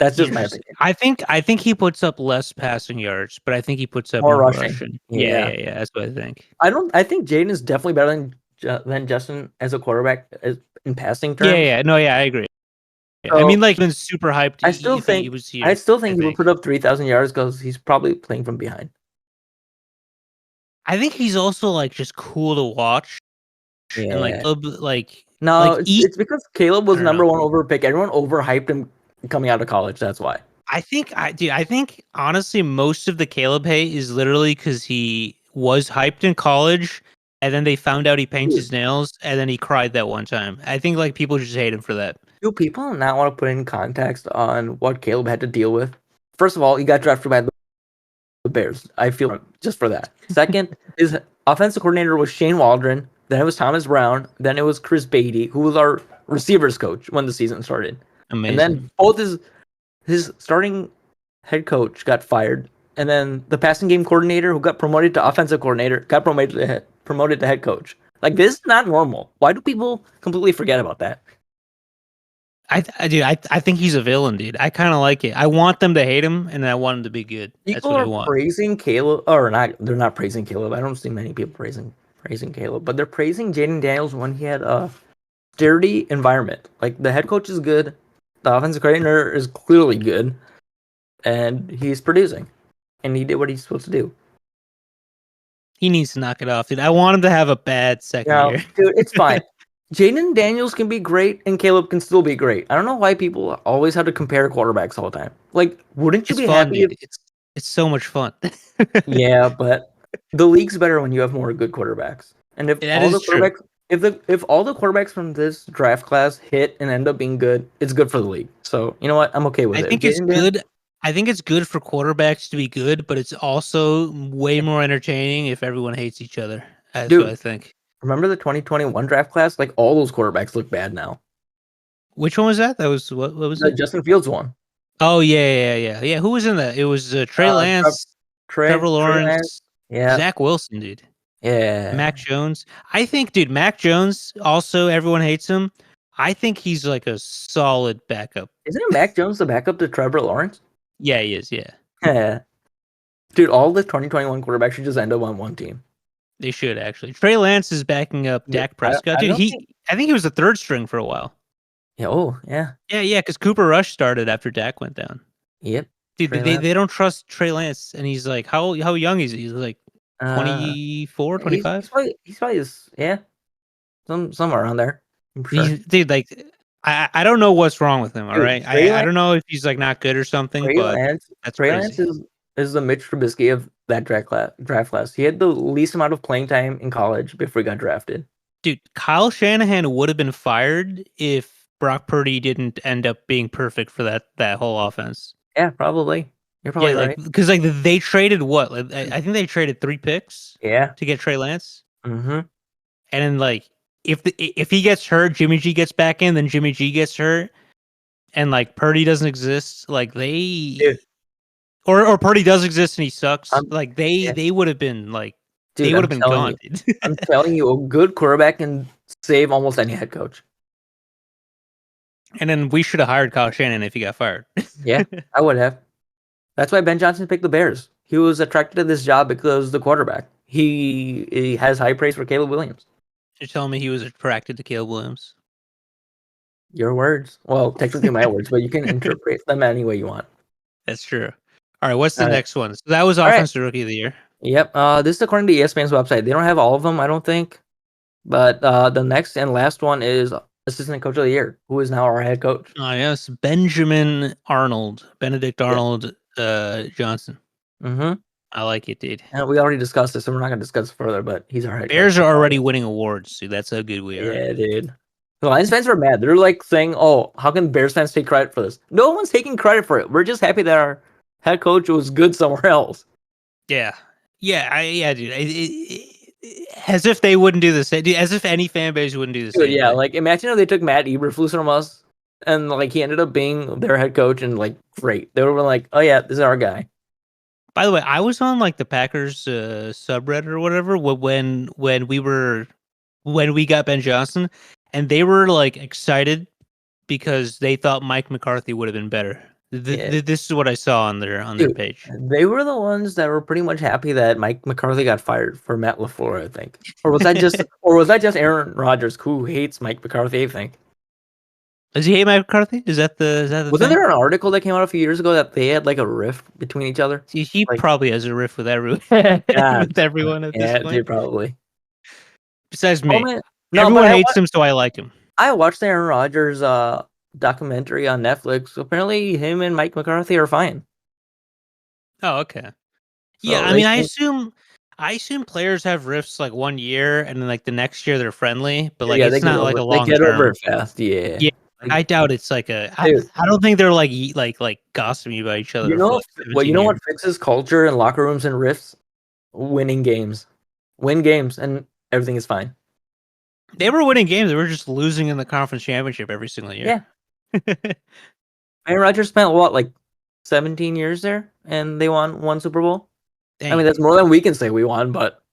That's just my Interesting. opinion. I think he puts up less passing yards, but I think he puts up More more rushing. rushing. Yeah. Yeah. That's what I think. I think Jaden is definitely better than Justin as a quarterback in passing terms. No, yeah, I agree. Yeah. I So mean, like, been super hyped I still if he think was I here. still I think he will think. put up 3,000 yards because he's probably playing from behind. I think he's also like just cool to watch and Yeah. No, like it's because Caleb I was don't know. number one over pick. Everyone overhyped him coming out of college. That's why. I think honestly most of the Caleb hate is literally because he was hyped in college and then they found out he paints Dude, his nails and then he cried that one time. I think like people just hate him for that. do people not want to put in context on what Caleb had to deal with? First of all, he got drafted by the Bears. I feel just for that. Second, his offensive coordinator was Shane Waldron. Then it was Thomas Brown. Then it was Chris Beatty, who was our receivers coach when the season started. And Amazing. then both his starting head coach got fired, and then the passing game coordinator, who got promoted to offensive coordinator, got promoted to head coach. Like, this is not normal. Why do people completely forget about that? I think he's a villain, dude. I kind of like it. I want them to hate him, and I want him to be good. That's People what I are want. praising Caleb, or not? They're not praising Caleb. I don't see many people praising Caleb, but they're praising Jaden Daniels when he had a sturdy environment. Like, the head coach is good, the offensive coordinator is clearly good, and he's producing, and he did what he's supposed to do. He needs to knock it off, dude. I want him to have a bad second Yeah, year. dude, it's fine. Jaden Daniels can be great, and Caleb can still be great. I don't know why people always have to compare quarterbacks all the time. Like, wouldn't you It's be fun, happy if? dude. It's so much fun. Yeah, but the league's better when you have more good quarterbacks. And if That all is the true. quarterbacks, if all the quarterbacks from this draft class hit and end up being good, it's good for the league. So you know what? I'm okay with I it. think it's good. I think it's good for quarterbacks to be good, but it's also way more entertaining if everyone hates each other. That's what I Dude, think. remember the 2021 draft class? Like, all those quarterbacks look bad now. Which one was that? That was what was The it? Justin Fields one. Oh yeah. Who was in that? It was Trey Trev, Lance, Trevor Trey Lance. Lawrence, Yeah, Zach Wilson, dude. Mac yeah. Jones. I think, dude, Mac Jones, also everyone hates him. I think he's like a solid backup. Isn't Mac Jones the backup to Trevor Lawrence? Yeah, he is, yeah. Yeah. Dude, all the 2021 quarterbacks should just end up on one team. They should actually. Trey Lance is backing up Yeah, Dak Prescott. I Dude, don't think. I think he was the third string for a while. Yeah, oh, yeah. Yeah, because Cooper Rush started after Dak went down. Yep. Dude, Trey Lance. they don't trust Trey Lance, and he's like, how young is he? He's like Uh, 24, he's 25? probably yeah, somewhere around there. I'm sure. Dude, like, I don't know what's wrong with him, all Dude, right? I don't know if he's like not good or something, Trey but Lance, that's Trey Lance crazy. is the Mitch Trubisky of that draft class. He had the least amount of playing time in college before he got drafted. Dude, Kyle Shanahan would have been fired if Brock Purdy didn't end up being perfect for that whole offense. Yeah, probably. You're Yeah, probably like right. because like they traded what? Like, I think they traded 3 picks Yeah. to get Trey Lance, Mm-hmm. and then like if he gets hurt, Jimmy G gets back in, then Jimmy G gets hurt, and like Purdy doesn't exist. Like Dude, or Purdy does exist and he sucks. I'm Like yeah, they would have been like they dude, would I'm have been telling gone, you. dude. I'm telling you, a good quarterback can save almost any head coach. And then we should have hired Kyle Shanahan if he got fired. Yeah, I would have. That's why Ben Johnson picked the Bears. He was attracted to this job because the quarterback. He has high praise for Caleb Williams. You're telling me he was attracted to Caleb Williams? Your words. Well, technically my words, but you can interpret them any way you want. That's true. All right, what's the All right. next one? So that was All right. offensive rookie of the year. Yep. This is according to ESPN's website. They don't have all of them, I don't think. But the next and last one is assistant coach of the year, who is now our head coach. Oh yes, Benedict Arnold Johnson. Mm-hmm. I like it, dude. And we already discussed this, so we're not gonna discuss it further. But he's our head Bears coach. are already winning awards, dude. That's how good we are. Yeah, dude. The Lions fans are mad. They're like saying, "Oh, how can Bears fans take credit for this?" No one's taking credit for it. We're just happy that our head coach was good somewhere else. Yeah, dude. As if they wouldn't do the same. Dude, as if any fan base wouldn't do the Dude, same. yeah, thing. like imagine if they took Matt Eberflus from us, and like he ended up being their head coach, and like great, they would have been like, "Oh yeah, this is our guy." By the way, I was on like the Packers subreddit or whatever when we got Ben Johnson, and they were like excited because they thought Mike McCarthy would have been better Yeah, This is what I saw on their dude, page. they were the ones that were pretty much happy that Mike McCarthy got fired for Matt LaFleur, I think. Or was that just Aaron Rodgers who hates Mike McCarthy, I think. Does he hate Mike McCarthy? Is that the Wasn't thing? there an article that came out a few years ago that they had like a rift between each other? See, he Like, probably has a riff with everyone, God, with everyone at this yeah, point. dude, probably. Besides Oh me, man, no, but everyone hates him, so I like him. I watched Aaron Rodgers documentary on Netflix. Apparently, him and Mike McCarthy are fine. Oh, okay. Yeah, So I they mean, seem, I assume players have riffs like 1 year, and then like the next year they're friendly, but like yeah, it's not like a they long get over term. it fast. Yeah, Yeah, like, I doubt it's like a. dude, I don't think they're like like gossiping about each you other for know like what? You 17 know years. what fixes culture and locker rooms and rifts? Winning games, win games, and everything is fine. They were winning games; they were just losing in the conference championship every single year. Yeah, Aaron Rodgers spent what, like 17 years there, and they won one Super Bowl. I mean, Dang. that's more than we can say we won, but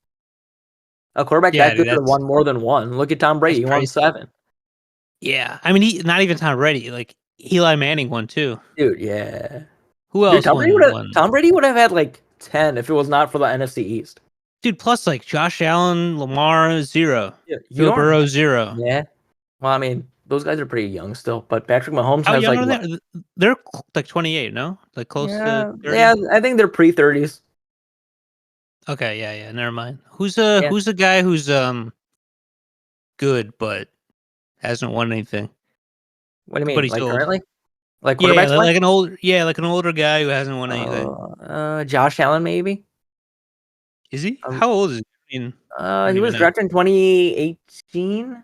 a quarterback Yeah, that dude, good should have won more than one. Look at Tom that's Brady; he won crazy. 7. Yeah, I mean, he not even Tom Brady. Like Eli Manning won too. Dude, yeah. Who Dude, else won? Won? Tom Brady would have had like 10 if it was not for the NFC East. Dude, plus like Josh Allen, Lamar 0, Yeah, you Joe don't. Burrow 0. Yeah. Well, I mean, those guys are pretty young still, but Patrick Mahomes How has young like are what? they? They're like 28, no? Like close to Yeah, 30. yeah. I think they're pre-30s. Okay, yeah, yeah. Never mind. Yeah. Who's the guy who's good but hasn't won anything, What do you but mean? he's Like old? currently? Like Yeah, quarterbacks wise? like an older guy who hasn't won anything. Josh Allen maybe. Is he? Um, How old is he? I mean, I don't he even was know. drafted in 2018.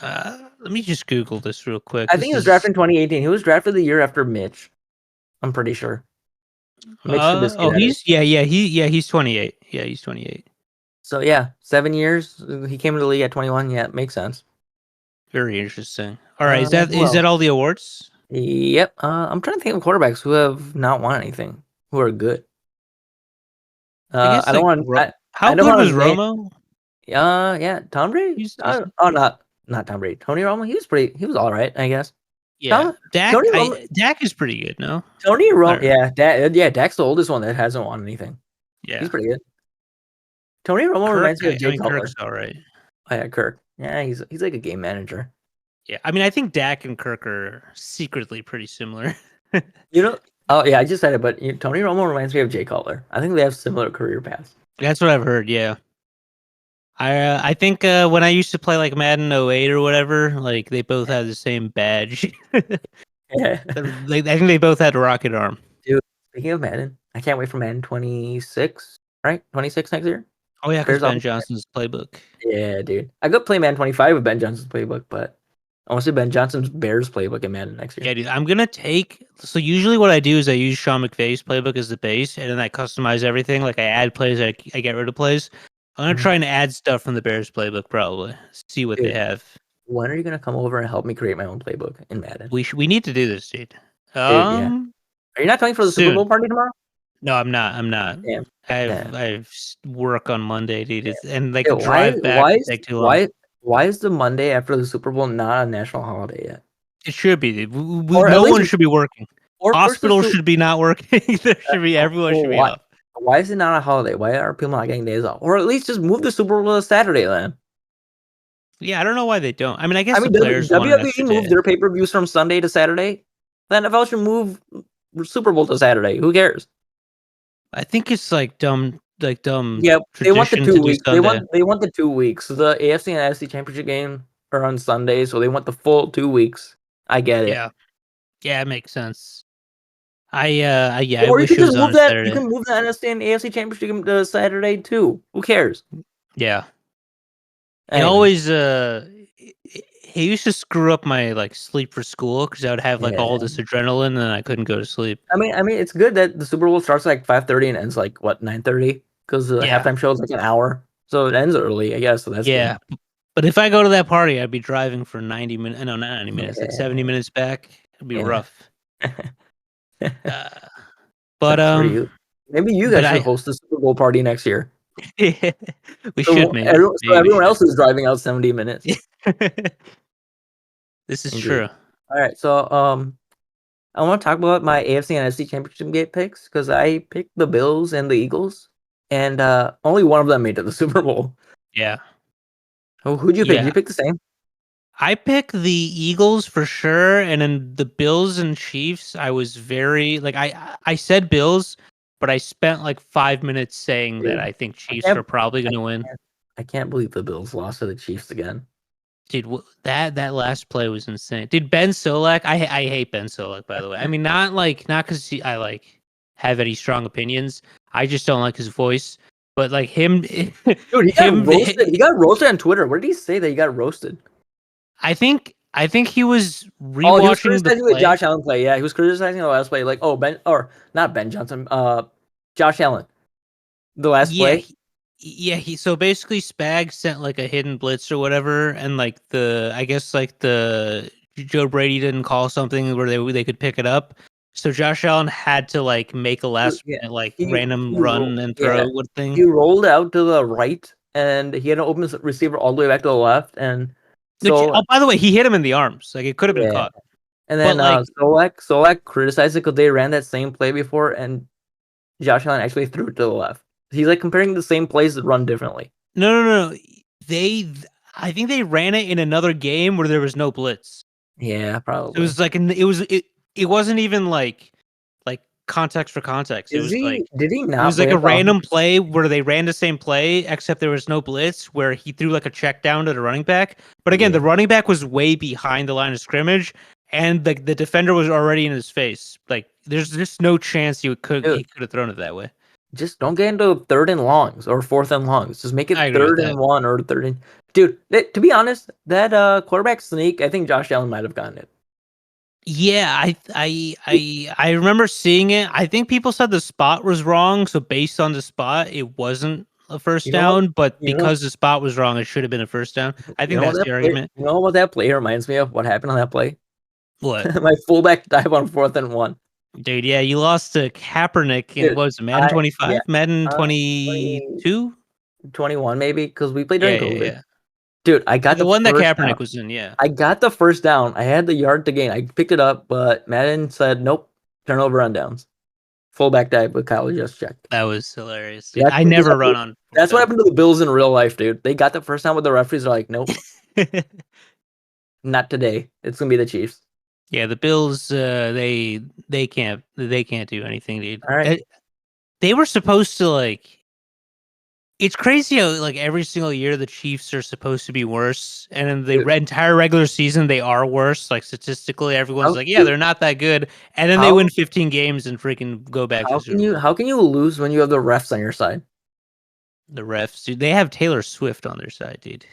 Let me just Google this real quick. I think This he was is drafted in 2018. He was drafted the year after Mitch. I'm pretty sure. Mitch Trubisky, oh, that is. he's 28. Yeah, he's 28. So yeah, 7 years. He came into the league at 21. Yeah, makes sense. Very interesting. All right, Who is that else? all the awards? Yep. I'm trying to think of quarterbacks who have not won anything, who are good. I guess I don't like want. how I don't good was want to name. Romo? Yeah, Tom Brady. He's decent. Not Tom Brady. Tony Romo. He was pretty. He was all right, I guess. Yeah, Tom, Tony Romo. Dak is pretty good. No, Tony Romo. or, Yeah, Dak's the oldest one that hasn't won anything. He's yeah, pretty good. Tony Romo Kirk. reminds me of I Jay mean, Kirk's Cutler. all right. Oh, yeah, Kirk. Yeah, he's like a game manager. Yeah, I mean, I think Dak and Kirk are secretly pretty similar. You know. Oh yeah, I just said it, but Tony Romo reminds me of Jay Cutler. I think they have similar career paths. That's what I've heard. Yeah, I think when I used to play like Madden '08 or whatever, like they both had the same badge. Yeah. I think they both had a rocket arm. Dude, speaking of Madden, I can't wait for Madden 26, right? 26 next year? Oh yeah, because Bears Ben offense. Johnson's playbook. Yeah, dude. I could play Madden 25 with Ben Johnson's playbook, but I want to see Ben Johnson's Bears playbook in Madden next year. Yeah, dude. I'm gonna take. So usually, what I do is I use Sean McVay's playbook as the base, and then I customize everything. Like I add plays, I get rid of plays. I'm gonna Mhm. try and add stuff from the Bears playbook, probably. See what they Dude, have. when are you gonna come over and help me create my own playbook in Madden? We need to do this, dude. Dude, yeah. Are you not coming for the Super Soon. Bowl party tomorrow? No, I'm not. I'm not. Damn. Damn. I've work on Monday, dude. And like Dude, drive back would take too long. why is the Monday after the Super Bowl not a national holiday yet? It should be, dude. Or at No one least should be working. or push the Hospitals should be not working. There should be everyone should be why off. why is it not a holiday? Why are people not getting days off? Or at least just move the Super Bowl to Saturday then. Yeah, I don't know why they don't. I mean, I guess I the mean, players want an extra WWE moved day. their pay-per-views from Sunday to Saturday. The NFL should move Super Bowl to Saturday. Who cares? I think it's like dumb Yeah, they want the tradition to 2 do weeks. Sunday. They want the 2 weeks. The AFC and NFC Championship game are on Sunday, so they want the full 2 weeks. I get it. Yeah, yeah, it makes sense. I Or you wish could it was just on move a that. You Saturday. can move the NFC and AFC Championship game to Saturday too. Who cares? Yeah, it Anyway, always he used to screw up my like sleep for school because I would have like all yeah. this adrenaline and I couldn't go to sleep. I mean, it's good that the Super Bowl starts like 5:30 and ends like what 9:30 because the Yeah, halftime show is like an hour, so it ends early, I guess. So that's yeah. But if I go to that party, I'd be driving for 90 minutes. No, not 90 minutes, like 70 good. minutes back. It'd be Yeah, rough. Uh, but sucks for you. Maybe you but guys should I host the Super Bowl party next year. we should maybe So maybe we everyone should. else is driving out 70 minutes. This is Indeed. true. All right, so I want to talk about my AFC and NFC championship game picks because I picked the Bills and the Eagles, and only one of them made it to the Super Bowl. Yeah. Who'd you pick? Did Yeah. you pick the same? I pick the Eagles for sure, and then the Bills and Chiefs. I was very like I said Bills, but I spent like 5 minutes saying that Dude, I think I Chiefs can't, are probably I going to win. can't, I can't believe the Bills lost to the Chiefs again. Dude, that last play was insane. Dude, Ben Solak, I hate Ben Solak, by the way. I mean, not because I like have any strong opinions. I just don't like his voice. But like him, Dude, he got him, roasted. He got roasted on Twitter. What did he say that he got roasted? I think he was Oh, he was rewatching the criticizing the play. Josh Allen play. Yeah, he was criticizing the last play. Like, oh, Ben, or not Ben Johnson, Josh Allen. The last Yeah, play. he so basically Spag sent like a hidden blitz or whatever, and like I guess like the Joe Brady didn't call something where they could pick it up. So Josh Allen had to like make a last Yeah, minute like he random he rolled. run and Yeah, throw what he thing. rolled out to the right, and he had an open receiver all the way back to the left, and Which so oh by the way, he hit him in the arms. Like it could have been yeah. caught. And But then like Solak criticized it because they ran that same play before, and Josh Allen actually threw it to the left. He's like comparing the same plays that run differently. no. They I think they ran it in another game where there was no blitz. Yeah, It probably. was like it wasn't even like context for context. It Is was like he? Did he it not was like play a at the? random play where they ran the same play, except there was no blitz, where he threw like a check down to the running back. But again, Yeah, the running back was way behind the line of scrimmage, and the defender was already in his face. Like, there's just no chance dude. he could have thrown it that way. Just don't get into third and longs or fourth and longs. Just make it I agree with third that. and one or third and. Dude, to be honest, that quarterback sneak, I think Josh Allen might have gotten it. Yeah, I remember seeing it. I think people said the spot was wrong, so based on the spot, it wasn't a first You know what? down. But You know. because the spot was wrong, it should have been a first down. I You think know what that's that the play? argument. You know what that play reminds me of? What happened on that play? What? My fullback dive on fourth and one. Dude, yeah, you lost to Kaepernick in Dude, what was it, Madden I yeah, 25? Madden uh, 20, 22? 21 maybe because we played Yeah, during yeah, COVID. yeah. Dude, I got The the one that first down. Kaepernick was in, yeah. I got the first down. I had the yard to gain. I picked it up, but Madden said nope. Turnover on downs. Fullback dive with Kyle just checked. That was hilarious, dude. That's I what never run on fourth that's what down. happened to the Bills in real life, dude. They got the first down with the referees are like, nope, not today. It's gonna be the Chiefs. Yeah, the Bills, they can't do anything, dude. All right. They were supposed to like. It's crazy how like every single year the Chiefs are supposed to be worse, and in the Dude, entire regular season they are worse. Like statistically, everyone's how like, "Yeah, dude, they're not that good," and then they how win 15 games and freaking go back to the Super Bowl. how can you lose when you have the refs on your side? The refs, dude, they have Taylor Swift on their side, dude.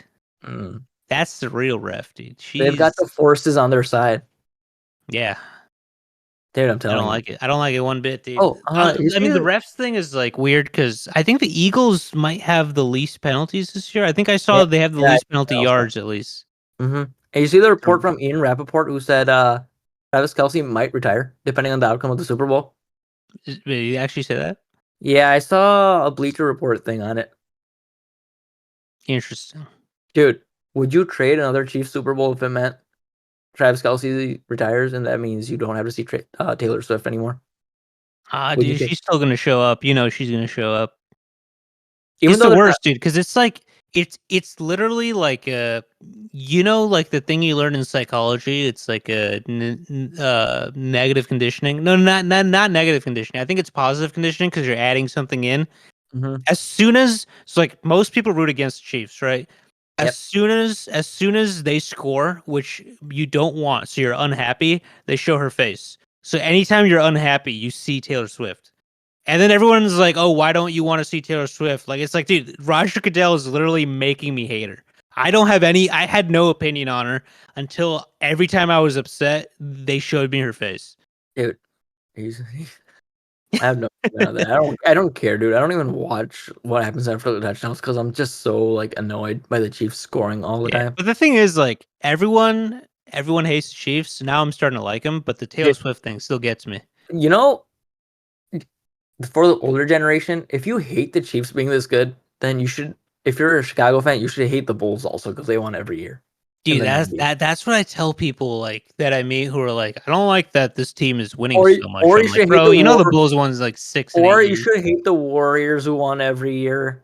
Mm. That's the real ref, dude. They've got She's the forces on their side. yeah. Dude, I'm I don't telling you. like it. I don't like it one bit, dude. Oh, you I see mean, the the refs thing is like weird because I think the Eagles might have the least penalties this year. I think I yeah, saw they have the yeah, least penalty yards at least. mm-hmm. And you see the report Um, from Ian Rappaport who said Travis Kelsey might retire depending on the outcome of the Super Bowl. Did you actually say that? Yeah, I saw a Bleacher Report thing on it. Interesting. Dude, would you trade another Chiefs Super Bowl if it meant Travis Kelsey retires and that means you don't have to see Taylor Swift anymore? Would you Dude, take she's still gonna show up. You know, she's gonna show up. even It's though the they're not worst, dude, because it's like it's literally like like the thing you learn in psychology. It's like negative conditioning. No, not negative conditioning. I think it's positive conditioning because you're adding something in. Mhm. As soon as so like most people root against the Chiefs, right? Yep. As soon as they score, which you don't want, so you're unhappy, they show her face. So anytime you're unhappy, you see Taylor Swift. And then everyone's like, "Oh, why don't you want to see Taylor Swift?" Like it's like, dude, Roger Goodell is literally making me hate her. I had no opinion on her until every time I was upset, they showed me her face. Dude, he's I have no idea on that. I don't care, dude. I don't even watch what happens after the touchdowns because I'm just so like annoyed by the Chiefs scoring all the Yeah. time. But the thing is, like, everyone hates the Chiefs. Now I'm starting to like them, but the Taylor Dude, Swift thing still gets me. you know, for the older generation, if you hate the Chiefs being this good, then you should. If you're a Chicago fan, you should hate the Bulls also because they won every year. in Dude, the that's 90s. that's what I tell people like that I meet who are like, I don't like that this team is winning Or so much. or you I'm like, should hate bro, the you know the war, Bulls one's like 6 and 8 or you years. should hate the Warriors who won every year.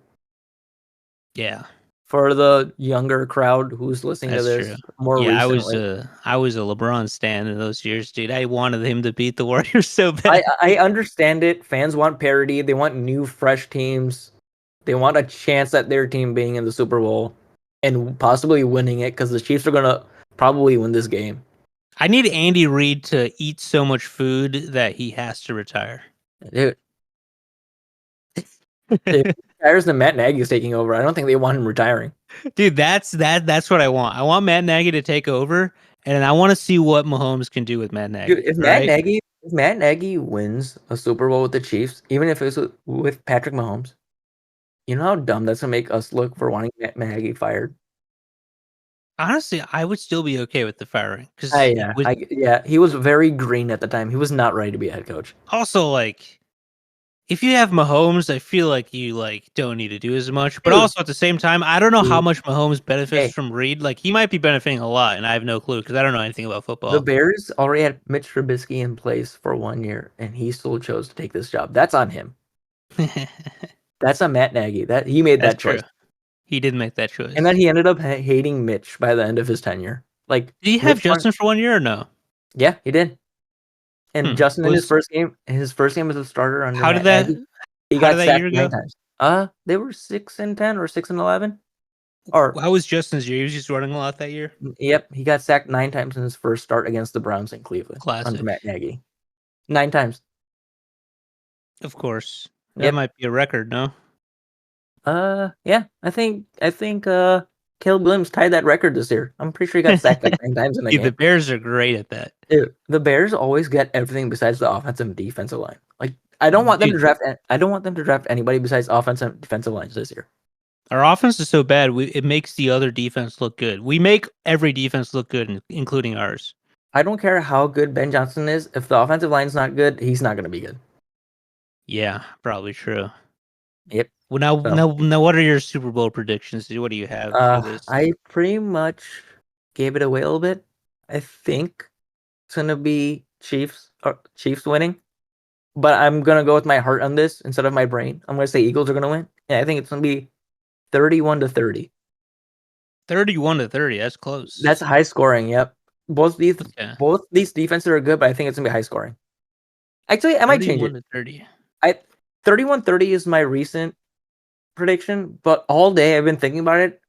Yeah, For the younger crowd who's listening to that's true. this more Yeah, recently, I was a LeBron stan in those years, dude. I wanted him to beat the Warriors so I bad. I understand it. Fans want parity. They want new, fresh teams. They want a chance at their team being in the Super Bowl and possibly winning it because the Chiefs are gonna probably win this game. I need Andy Reid to eat so much food that he has to retire. Dude, if Paris and Matt Nagy is taking over, I don't think they want him retiring. Dude, that's what I want. I want Matt Nagy to take over, and I want to see what Mahomes can do with Matt Dude, Nagy. All right. If Matt Nagy wins a Super Bowl with the Chiefs, even if it's with Patrick Mahomes, you know how dumb that's gonna make us look for wanting Matt Nagy fired. Honestly, I would still be okay with the firing because Yeah, he was very green at the time. He was not ready to be a head coach. also like if you have Mahomes, I feel like you like don't need to do as much. But Dude, also at the same time, I don't know how dude, much Mahomes benefits hey, from Reed. Like he might be benefiting a lot, and I have no clue because I don't know anything about the football. Bears already had Mitch Trubisky in place for 1 year, and he still chose to take this job. That's on him. That's on Matt Nagy. That he made That's that true. choice, He did make that and then choice. he ended up hating Mitch by the end of his tenure. Like Did he have Mitch, Justin for 1 year or no? yeah, he did. And Justin in Was his first game as a starter under how did Matt that Nagy, he how did got that year sacked go? 9 times. They were 6-10 or 6-11, or How was Justin's year? He was just running a lot that year. yep, he got sacked 9 times in his first start against the Browns in Cleveland under Classic, Matt Nagy. 9 times. of course. That Yep. might be a record, no? Yeah. I think Caleb Williams tied that record this year. I'm pretty sure he got sacked like 9 times in a Dude, the game. Bears are great at that. Dude, the Bears always get everything besides the offensive and defensive line. Like I don't want them to Dude, draft. I don't want them to draft anybody besides offensive and defensive lines this year. our offense is so bad, it makes the other defense look good. We make every defense look good, including ours. I don't care how good Ben Johnson is. If the offensive line's not good, he's not going to be good. Yeah, probably true. Yep. Well, now, So, now, what are your Super Bowl predictions? What do you have for this? I pretty much gave it away a little bit. I think it's going to be Chiefs winning. But I'm gonna go with my heart on this instead of my brain. I'm gonna say Eagles are gonna win. Yeah, I think it's gonna be 31-30. 31-30. That's close. That's high scoring. Yep. Both these Okay. both these defenses are good, but I think it's gonna be high scoring. Actually, I might change it. 31-30. 31-30 is my recent prediction, but all day I've been thinking about it,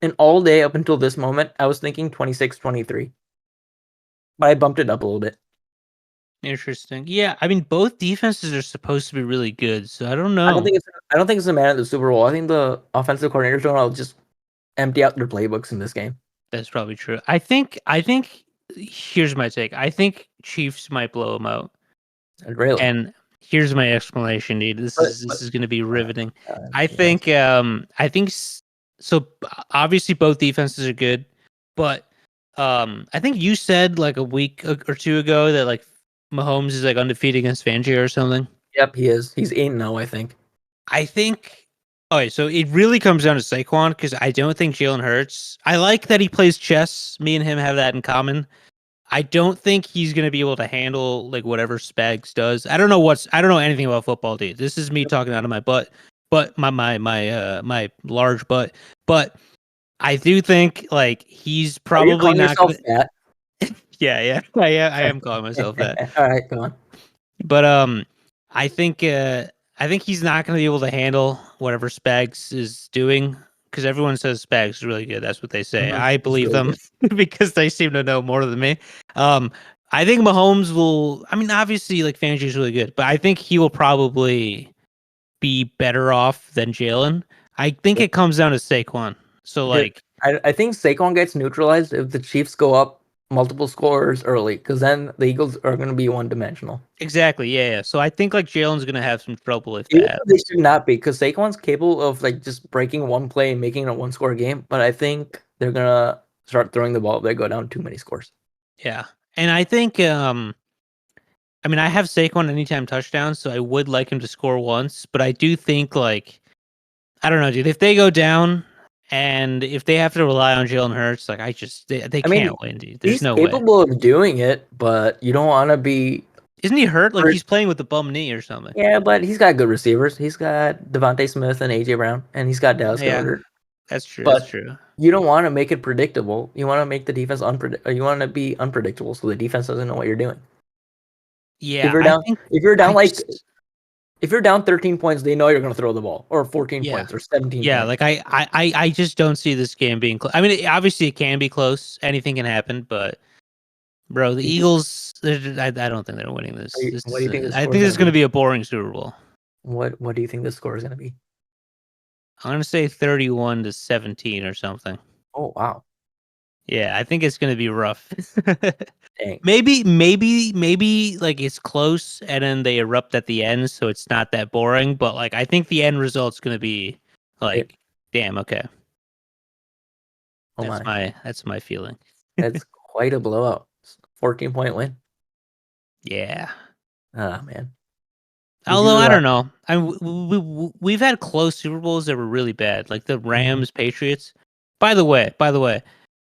and all day up until this moment, I was thinking 26-23. But I bumped it up a little bit. Interesting. Yeah, I mean, both defenses are supposed to be really good, so I don't know. I don't think it's a man at the Super Bowl. I think the offensive coordinators are gonna just empty out their playbooks in this game. That's probably true. I think here's my take. I think Chiefs might blow them out. Really. And here's my explanation, dude. This is going to be riveting. I think so obviously both defenses are good, but I think you said like a week or two ago that like Mahomes is like undefeated against Fangio or something. Yep, he is. He's 8-0, I think. I think. Okay, so it really comes down to Saquon because I don't think Jalen Hurts. I like that he plays chess. Me and him have that in common. I don't think he's gonna be able to handle like whatever Spags does. I don't know anything about football, dude. This is me talking out of my butt, but my large butt. But I do think like he's Are you probably calling not yourself gonna. fat? Yeah, I am calling myself that. All right, go on. But I think he's not going to be able to handle whatever Spags is doing because everyone says Spags is really good. That's what they say. Mhm. I believe them because they seem to know more than me. I think Mahomes will. I mean, obviously, like Fangio is really good, but I think he will probably be better off than Jalen. I think it comes down to Saquon. So like, I think Saquon gets neutralized if the Chiefs go up multiple scores early, because then the Eagles are going to be one-dimensional. exactly, yeah. So I think like Jalen's gonna have some trouble if Even that. though they should not be, because Saquon's capable of like just breaking one play and making it a one-score game. But I think they're gonna start throwing the ball if they go down too many scores. Yeah, and I think I mean, I have Saquon anytime touchdowns, so I would like him to score once. But I do think, like, I don't know, dude. If they go down And if they have to rely on Jalen Hurts, like they I mean, can't win, dude. There's he's no way. capable of doing it, but you don't want to be. Isn't he hurt? Like he's playing with a bum knee or something. Yeah, but he's got good receivers. He's got Devontae Smith and AJ Brown, and he's got Dallas Yeah, Goedert. that's true. That's But true. you don't want to make it predictable. You want to make the defense you want to be unpredictable, so the defense doesn't know what you're doing. If Yeah, you're I down, think if you're down I like, just if you're down 13 points, they know you're going to throw the ball, or 14 yeah. points, or 17 Yeah, points. like I just don't see this game being close. I mean, obviously it can be close. Anything can happen, but bro, the Eagles, I don't think they're winning this. What do you think the I score think is this is going going to to be? be a boring Super Bowl. What do you think the score is going to be? I'm going to say 31-17 or something. Oh wow, Yeah, I think it's going to be rough. dang! Maybe like it's close and then they erupt at the end, so it's not that boring. But like I think the end result's going to be like, damn, okay. Oh my, That's my feeling. that's quite a blowout. 14-point win. Yeah. Ah man. Although I don't know, we've had close Super Bowls that were really bad, like the Rams Patriots. By the way,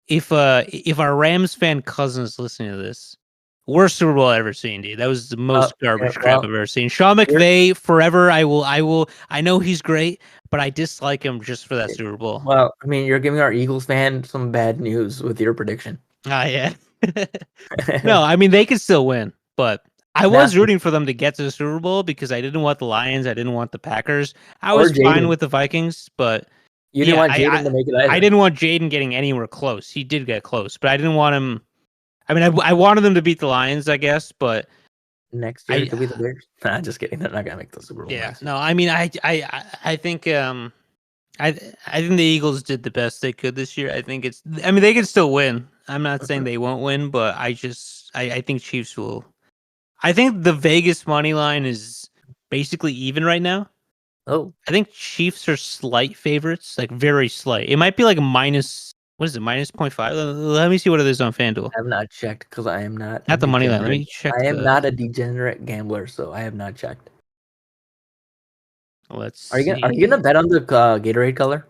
if our Rams fan cousin's listening to this, worst Super Bowl I've ever seen, dude. That was the most garbage crap I've ever seen. Sean McVay forever. I know he's great, but I dislike him just for that Super Bowl. Well, I mean, you're giving our Eagles fan some bad news with your prediction. Ah, yeah. No, I mean they could still win, but I was rooting for them to get to the Super Bowl because I didn't want the Lions, I didn't want the Packers. I was fine with the Vikings, but you didn't want Jaden to make it either. I didn't want Jaden getting anywhere close. He did get close, but I didn't want him. I mean, I wanted them to beat the Lions, I guess, but next year it could be the Bears. Nah, just kidding. They're not gonna make the Super Bowl. Yeah, no, I mean, I think I think the Eagles did the best they could this year. I mean, they can still win. I'm not saying they won't win, but I think Chiefs will. I think the Vegas money line is basically even right now. Oh, I think Chiefs are slight favorites, like very slight. It might be like a minus. What is it? Minus 0.5. Let me see what it is on FanDuel. I have not checked because I am not. Not the money line. Let me check. I am not a degenerate gambler, so I have not checked. Let's. Are you gonna bet on the Gatorade color?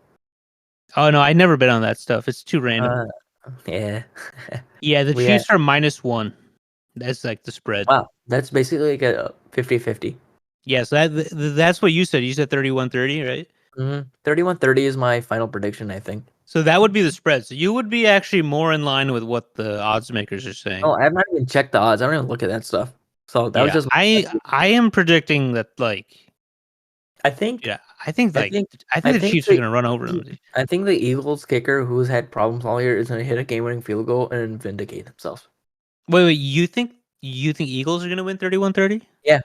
Oh no, I never bet on that stuff. It's too random. Yeah. Yeah, the Chiefs are -1. That's like the spread. Wow, that's basically like a 50-50. Yeah, so that's what you said. You said 31-30, right? 31-30 is my final prediction, I think. So that would be the spread. So you would be actually more in line with what the odds makers are saying. Oh, I have not even checked the odds. I don't even look at that stuff. So that was just. I am predicting that like. I think the Chiefs are gonna run over them. I think the Eagles kicker, who's had problems all year, is gonna hit a game-winning field goal and vindicate himself. Wait, you think Eagles are gonna win 31-30? Yeah.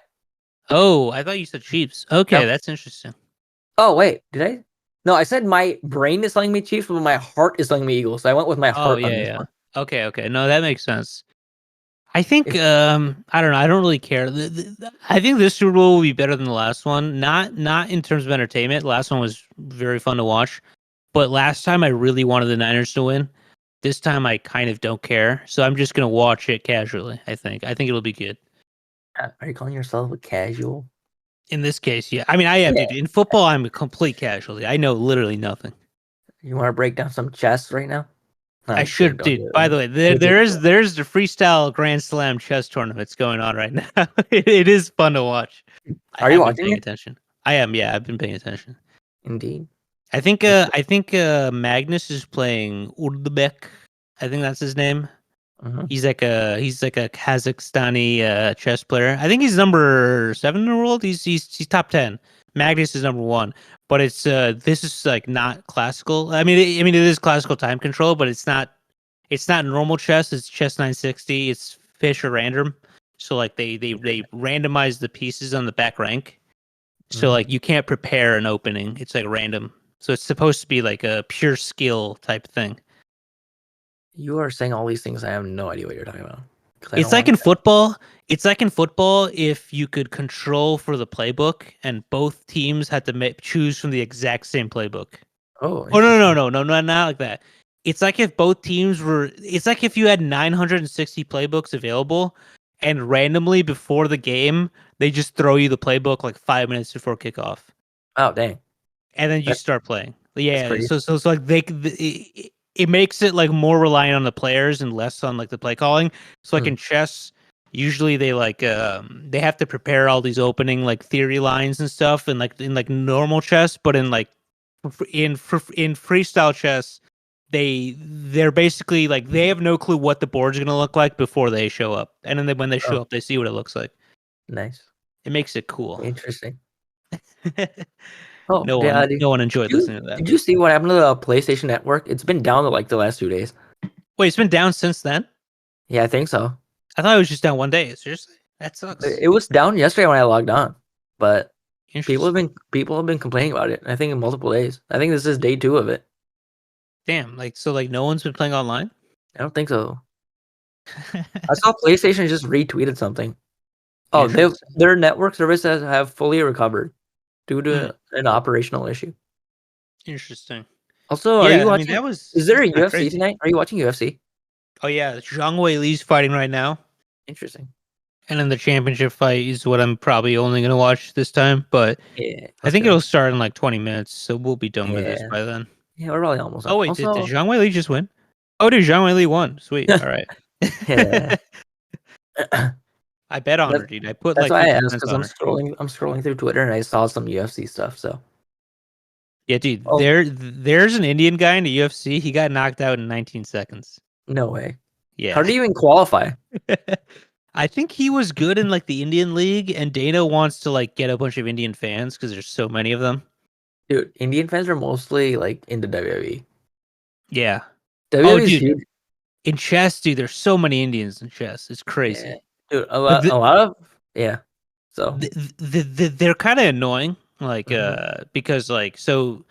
Oh, I thought you said Chiefs. Okay, No. that's interesting. Oh wait, did I? No, I said my brain is telling me Chiefs, but my heart is telling me Eagles. So I went with my heart on this one. Okay. No, that makes sense. I think I don't know. I don't really care. I think this Super Bowl will be better than the last one. Not in terms of entertainment. The last one was very fun to watch, but last time I really wanted the Niners to win. This time I kind of don't care, so I'm just gonna watch it casually. I think it'll be good. Are you calling yourself a casual? In this case, yeah. I mean, I am. Yeah. In football, I'm a complete casualty. I know literally nothing. You want to break down some chess right now? I should, dude. By the way, there's the freestyle Grand Slam chess tournaments going on right now. It is fun to watch. Are you watching? Paying attention? I am. Yeah, I've been paying attention. Indeed. I think Magnus is playing Urbek. I think that's his name. He's like a Kazakhstani chess player. I think he's number 7 in the world. He's top 10. Magnus is number 1. But it's this is like not classical. I mean it is classical time control, but it's not normal chess. It's chess 960. It's Fisher random. So like they randomize the pieces on the back rank. So like you can't prepare an opening. It's like random. So it's supposed to be like a pure skill type thing. You are saying all these things. I have no idea what you're talking about. It's like in football. It's like in football if you could control for the playbook and both teams had to choose from the exact same playbook. Oh no, not like that. It's like if both teams were. It's like if you had 960 playbooks available, and randomly before the game they just throw you the playbook like 5 minutes before kickoff. Oh dang! And then you start playing. That's Yeah, crazy. so it's like it makes it like more reliant on the players and less on like the play calling. So like Hmm. in chess, usually they have to prepare all these opening like theory lines and stuff, and like in like normal chess, but in like in freestyle chess, they're basically like they have no clue what the board's gonna look like before they show up, and then when they Oh, show up, they see what it looks like. nice. It makes it cool. Interesting. Oh, No yeah. one no one enjoyed Did you listening to that. did you see what happened to the PlayStation Network? It's been down to like the last 2 days. Wait, it's been down since then? Yeah, I think so. I thought it was just down one day. Seriously? That sucks. It was down yesterday when I logged on, but Interesting. people have been complaining about it. I think in multiple days. I think this is day 2 of it. Damn, like so like no one's been playing online? I don't think so. I saw PlayStation just retweeted something. Oh, Interesting. their network services have fully recovered due Hmm, to an operational issue. interesting. Also, are Yeah, you I mean watching? that was Is there that's a kind of UFC crazy. tonight? Are you watching UFC? Oh yeah, Zhang Wei Li's fighting right now. Interesting. And then the championship fight is what I'm probably only gonna watch this time, but Yeah, I that's think good. it'll start in like 20 minutes, so we'll be done with this Yeah, by then. yeah, we're probably almost Oh done. wait, did Also, Zhang Wei Li just win? Oh dude, Zhang Wei Li won. Sweet. All right. yeah, I bet on that's her, dude. I put that's like why I 50 asked cents because on her. I'm scrolling through Twitter and I saw some UFC stuff. So, Yeah, dude. oh, There's an Indian guy in the UFC. He got knocked out in 19 seconds. no way. How Yeah. do you even qualify? I think he was good in like the Indian league, and Dana wants to like get a bunch of Indian fans because there's so many of them. Dude, Indian fans are mostly like into WWE. Yeah. Oh, WWE is dude. huge. In chess, dude, there's so many Indians in chess. It's Yeah, crazy. dude, But a lot of yeah. So, they're kind of annoying, like mhm, because like so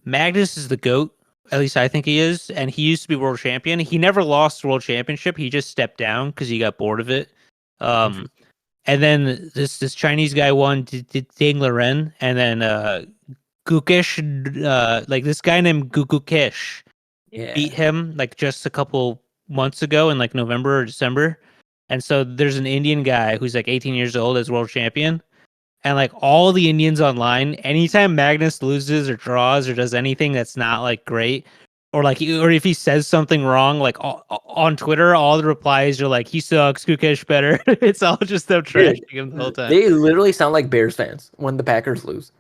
Magnus is the goat. At least I think he is, and he used to be world champion. He never lost the world championship. He just stepped down because he got bored of it. Um, interesting. and then this Chinese guy won, Ding Liren, and then Gukesh, like this guy named Gukesh beat Yeah, him like just a couple months ago in like November or December. And so there's an Indian guy who's like 18 years old as world champion. And like all the Indians online, anytime Magnus loses or draws or does anything that's not like great, or like or if he says something wrong, like on Twitter, all the replies are like he sucks, Kukesh better. It's all just them dude, trashing him the whole time. they literally sound like Bears fans when the Packers lose.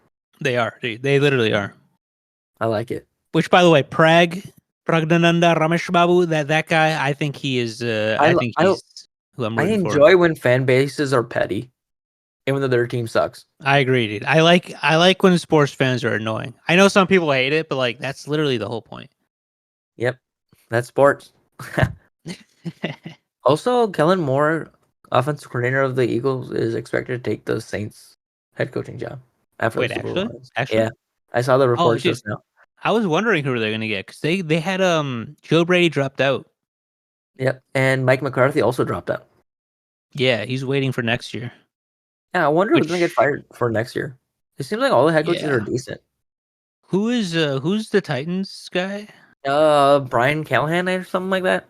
They are, dude. They literally are. I like it. Which, by the way, Pragnananda Ramesh Babu, that guy, I think he is. I I l- think he's who I'm I rooting for. enjoy when fan bases are petty, even though their team sucks. I agree, dude. I like when sports fans are annoying. I know some people hate it, but like that's literally the whole point. Yep, that's sports. Also, Kellen Moore, offensive coordinator of the Eagles, is expected to take the Saints head coaching job after the Wait, Super Bowl actually, ends. actually. Yeah, I saw the Oh, reports dude, just now. I was wondering who they're gonna get because they had Joe Brady dropped out. Yep, and Mike McCarthy also dropped out. Yeah, he's waiting for next year. Yeah, I wonder who's gonna get Which fired for next year. It seems like all the head coaches are yeah, decent. who's the Titans guy? Brian Callahan or something like that.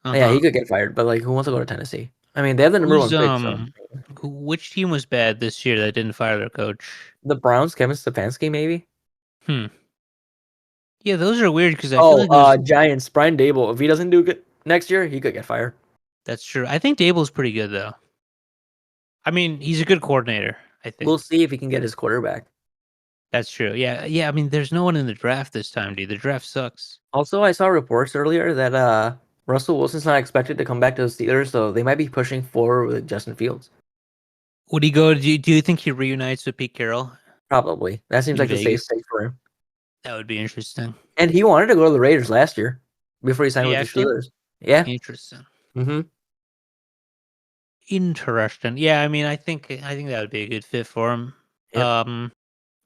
Uh Yeah, he huh. could get fired, but like, who wants to go to Tennessee? I mean, they have the number Who's one pick, so which team was bad this year that didn't fire their coach? the Browns, Kevin Stefanski, maybe. Hmm. Yeah, those are weird because I feel Oh, like there's Giants, Brian Dable. If he doesn't do good next year, he could get fired. that's true. I think Dable's pretty good though. I mean, he's a good coordinator. I We'll think see if he can get his quarterback. that's true. Yeah, yeah. I mean, there's no one in the draft this time, dude. The draft sucks. Also, I saw reports earlier that Russell Wilson's not expected to come back to the Steelers, so they might be pushing forward with Justin Fields. Would he go? Do you think he reunites with Pete Carroll Probably. That seems in like the safe Vegas? pick for him. That would be interesting. And he wanted to go to the Raiders last year before he signed He with the actually Steelers. Yeah. interesting. Mm-hmm. Interesting. Yeah, I mean, I think that would be a good fit for him. Yep.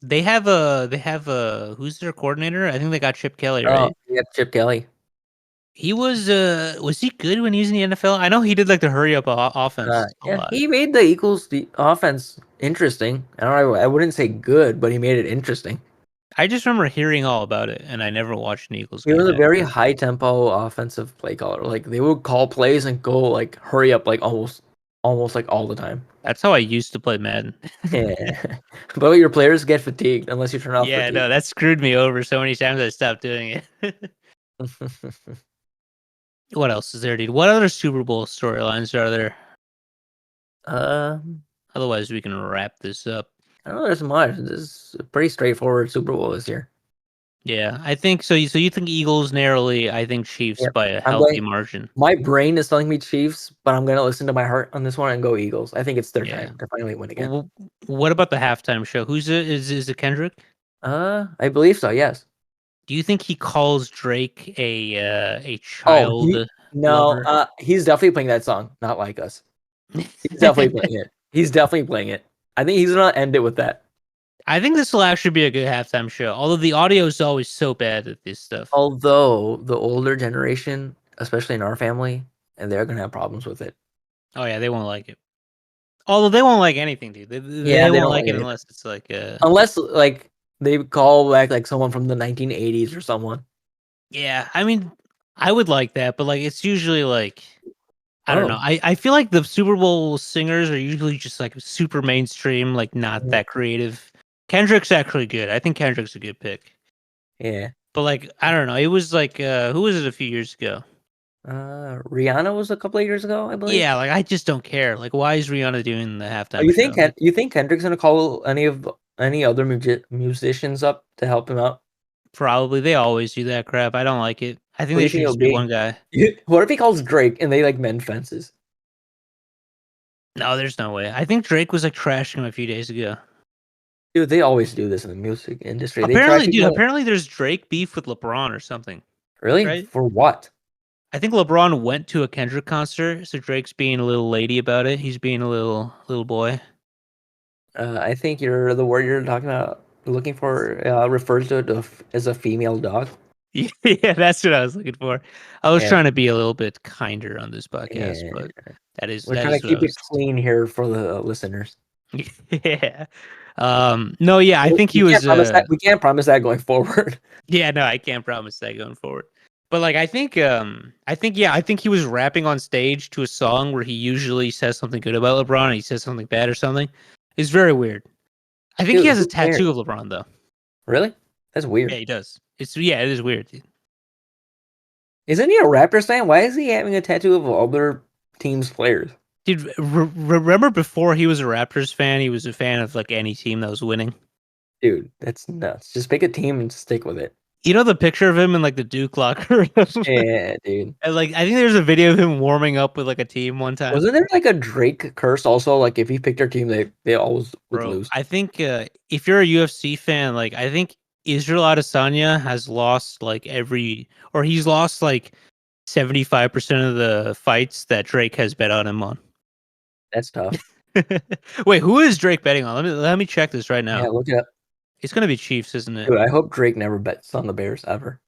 They have a who's their coordinator? I think they got Chip Kelly, Oh, right? yeah, Chip Kelly. He was he good when he was in the NFL? I know he did like the hurry up offense a Yeah, lot. he made the Eagles the offense interesting. I don't know. I wouldn't say good, but he made it interesting. I just remember hearing all about it, and I never watched an Eagles He game was a very after. high tempo offensive play caller. Like they would call plays and go like hurry up like almost almost like all the time. That's how I used to play Madden. Yeah, but your players get fatigued unless you turn off Yeah, fatigue. no, that screwed me over so many times I stopped doing it. What else is there, dude? What other Super Bowl storylines are there? um, Otherwise, we can wrap this up. I don't know. There's much. This is a pretty straightforward Super Bowl this year. Yeah, I think so. So you think Eagles narrowly? I think Chiefs Yep. by a I'm healthy going. margin. My brain is telling me Chiefs, but I'm gonna listen to my heart on this one and go Eagles. I think it's their Yeah. time to finally win again. What about the halftime show? Who's it? Is it Kendrick? I believe so. Yes. Do you think he calls Drake a Oh, child no. lover? He's definitely playing that song. Not like us. He's definitely playing it. He's definitely playing it. I think he's gonna end it with that. I think this will actually be a good halftime show. Although the audio is always so bad at this stuff. Although the older generation, especially in our family, and they're gonna have problems with it. Oh yeah, they won't like it. Although they won't like anything, dude. Yeah, They they won't don't like like it it unless it's like unless like they call back like someone from the 1980s or someone. yeah. I mean, I would like that, but like it's usually like I don't know. Oh, I feel like the Super Bowl singers are usually just like super mainstream, like not mhm. that creative. Kendrick's actually good. I think Kendrick's a good pick. Yeah. But like I don't know. It was like who was it a few years ago? Rihanna was a couple of years ago, I believe. Yeah, like I just don't care. Like why is Rihanna doing the Oh, halftime show? Like You think Kendrick's gonna call any other musicians up to help him out? probably they always do that crap. I don't like it. I think What do they you think should it'll just be one be? guy. What if he calls Drake and they like mend fences? No, there's no way. I think Drake was like trashing him a few days ago. Dude, they always do this in the music industry. They trash Apparently, dude, people. apparently there's Drake beef with LeBron or something, Really? right? For what? I think LeBron went to a Kendrick concert, so Drake's being a little lady about it. He's being a little boy. I think you're the word you're talking about, looking for, refers to it as a female dog. Yeah, that's what I was looking for. I was Yeah, trying to be a little bit kinder on this podcast, yeah. but We're that trying is to what I keep it was. clean here for the listeners. Yeah. No, yeah, I think he We can't was promise that. We can't promise that going forward. yeah, no, I can't promise that going forward. But like I think he was rapping on stage to a song where he usually says something good about LeBron and he says something bad or something. It's very weird. I think he Dude, has a who cares? tattoo of LeBron though. Really? That's Yeah, weird. he does. It is weird, dude. Isn't he a Raptors fan? Why is he having a tattoo of other teams' players? Dude, remember before he was a Raptors fan, he was a fan of like any team that was winning. Dude, that's nuts. Just pick a team and stick with it. You know the picture of him in like the Duke locker room? Yeah, dude. And like I think there's a video of him warming up with like a team one time. Wasn't there like a Drake curse also? Like if he picked their team, they always would Bro, lose. I think if you're a UFC fan, like I think Israel Adesanya has lost like he's lost like 75% of the fights that Drake has bet on him on. That's tough. Wait, who is Drake betting on? Let me check this right Yeah, now. look it up. It's gonna be Chiefs, isn't it? Dude, I hope Drake never bets on the Bears ever.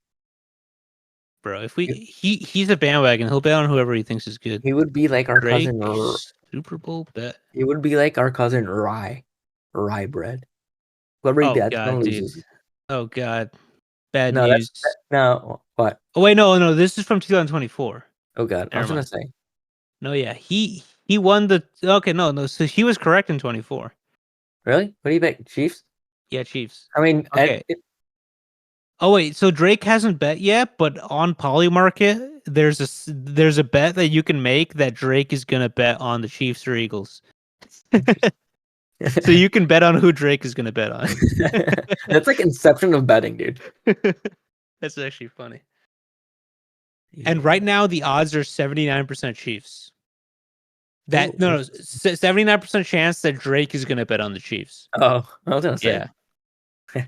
Bro, if He he's a bandwagon, he'll bet on whoever he thinks is good. he would be like our Drake cousin. Super Bowl bet. He would be like our cousin Rye bread. Whoever he Oh bets god, on dude. loses. Oh god. Bad No, news. no. What? Oh wait, no, this is from 2024. Oh god, I Never was gonna mind. say. No, yeah, he won the okay, no, so he was correct in 24. Really? What do you bet? Chiefs? Yeah, Chiefs. I mean, Okay. Oh wait, so Drake hasn't bet yet, but on Polymarket, there's a bet that you can make that Drake is gonna bet on the Chiefs or Eagles. So you can bet on who Drake is gonna bet on. That's like inception of betting, dude. That's actually funny. Yeah. And right now the odds are 79% Chiefs. That Ooh, no, 79% chance that Drake is gonna bet on the Chiefs. Oh, I was gonna say. Yeah,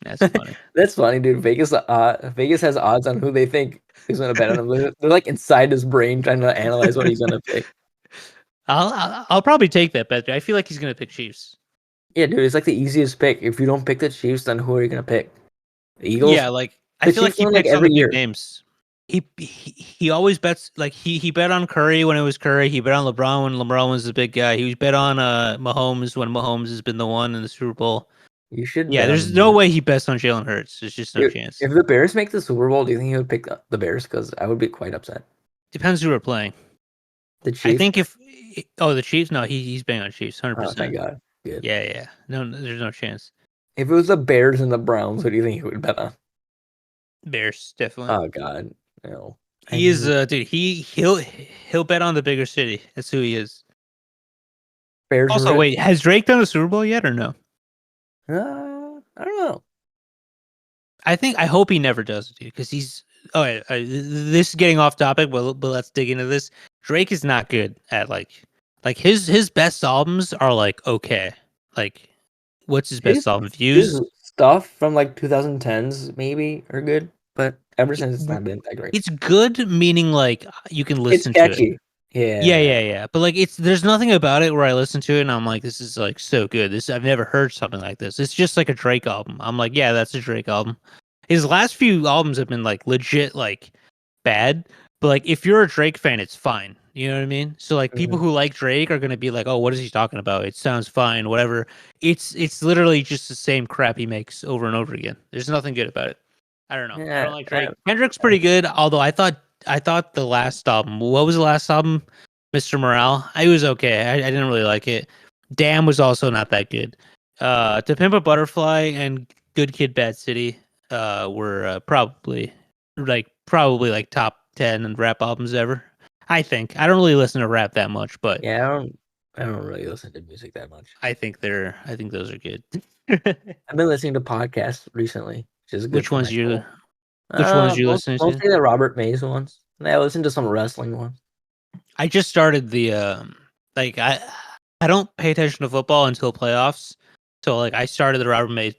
that's funny. That's funny, dude. Vegas has odds on who they think is gonna bet on him. They're like inside his brain trying to analyze what he's gonna pick. I'll probably take that bet. I feel like he's gonna pick Chiefs. Yeah, dude, it's like the easiest pick. If you don't pick the Chiefs, then who are you gonna pick? The Eagles? Yeah, like I The feel like Chiefs he win like picks on every the big year. names. He always bets like he bet on Curry when it was Curry. He bet on LeBron when LeBron was the big guy. He bet on Mahomes when Mahomes has been the one in the Super Bowl. You should Yeah, bet there's on no them. way he bets on Jalen Hurts. There's just no Dude, chance. if the Bears make the Super Bowl, do you think he would pick the Bears? Because I would be quite upset. Depends who we're playing. The I Chiefs. think if the Chiefs, no, he's bang on Chiefs, Oh, thank 100%. God. Good. Yeah, yeah. No, there's no chance. If it was the Bears and the Browns, what do you think he would bet on? Bears, definitely. Oh God, no. He is, And dude. He'll bet on the bigger city. That's who he is. Bears Also, rooted. wait, has Drake done the Super Bowl yet or no? I don't know. I hope he never does, dude, because he's. Oh, this is getting off topic, but let's dig into this. Drake is not good at like his best albums are like okay, like what's his His best album? his Views. stuff from like 2010s maybe are good, but ever since it's not been that great. It's good, meaning like you can It's listen to it. catchy. Yeah, Yeah. yeah, yeah. But like there's nothing about it where I listen to it and I'm like, this is like so good. This I've never heard something like this. It's just like a Drake album. I'm like, yeah, that's a Drake album. His last few albums have been like legit like bad, but like if you're a Drake fan, it's fine. You know what I mean? So like people Mhm. who like Drake are gonna be like, oh, what is he talking about? It sounds fine, whatever. It's literally just the same crap he makes over and over again. There's nothing good about it. I don't know. I Yeah. don't like Drake. Kendrick's pretty good, although I thought the last album. What was the last album? Mr. Morale. I was okay. I didn't really like it. Damn was also not that good. To Pimp a Butterfly and Good Kid, Bad City were probably like top 10 and rap albums ever. I think. I don't really listen to rap that much, but Yeah, I don't really listen to music that much. I think those are good. I've been listening to podcasts recently, which is good Which for ones my you soul. which ones you listening to? Mostly the Robert Mays ones. And I listen to some wrestling ones. I just started the like I don't pay attention to football until playoffs. So like I started the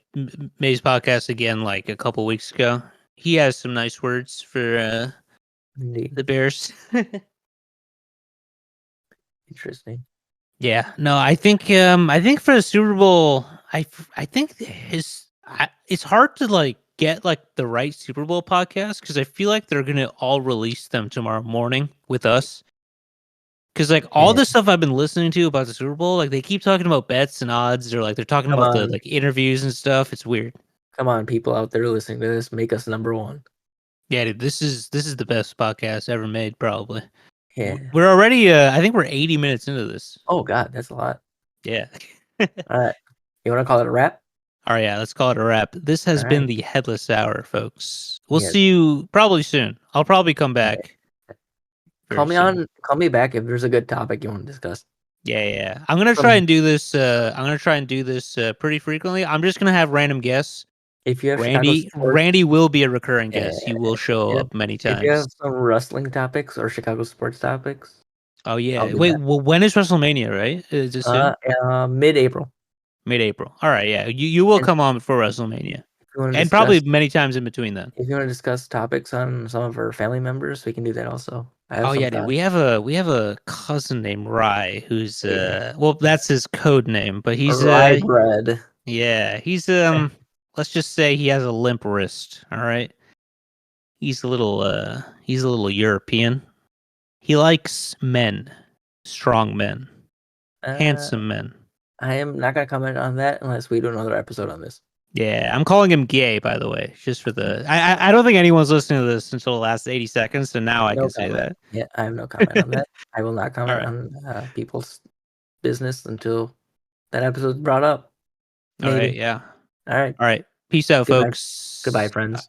Mays podcast again like a couple weeks ago. He has some nice words for Indeed. the Bears. Interesting. Yeah. No, I think for the Super Bowl, I think it's hard to like get like the right Super Bowl podcast because I feel like they're gonna all release them tomorrow morning with us. Because like all Yeah. the stuff I've been listening to about the Super Bowl, like they keep talking about bets and odds, or like they're talking Come about the on. like interviews and stuff. It's weird. Come on, people out there listening to this, make us number one. Yeah, dude, this is the best podcast ever made, probably. Yeah. We're already, I think we're 80 minutes into this. Oh God, that's a lot. Yeah. All right. You want to call it a wrap? All right, yeah, let's call it a wrap. This All has been right. the Headless Hour, folks. We'll Yes. see you probably soon. I'll probably come Yeah. back very soon. Call me back if there's a good topic you want to discuss. Yeah, yeah. I'm gonna try From and do this. Pretty frequently. I'm just gonna have random guests. if you have Chicago Randy sports, Randy will be a recurring yeah, guest. He will show yeah. up many If you times. have some wrestling topics or Chicago sports topics, Oh I'll yeah. do Wait, that. well, when is WrestleMania, right? Is it soon? Mid-April. Mid-April. All right, yeah. You will And come on for WrestleMania. if you want to And probably discuss, many times in between then. if you want to discuss topics on some of our family members, we can do that also. I have Oh some yeah, dude. thoughts. We have a cousin named Rye who's Yeah. well that's his code name, but he's Rye bread. yeah, he's let's just say he has a limp wrist, all right? He's a little European. He likes men, strong men, Uh, handsome men. I am not gonna comment on that unless we do another episode on this. Yeah, I'm calling him gay, by the way, just for the. I don't think anyone's listening to this until the last 80 seconds, so now I No can say comment. that. Yeah, I have no comment on that. I will not All comment right, on people's business until that episode's brought up. all right, Maybe. yeah, All right. all right. Peace out, Goodbye. folks. Goodbye, friends.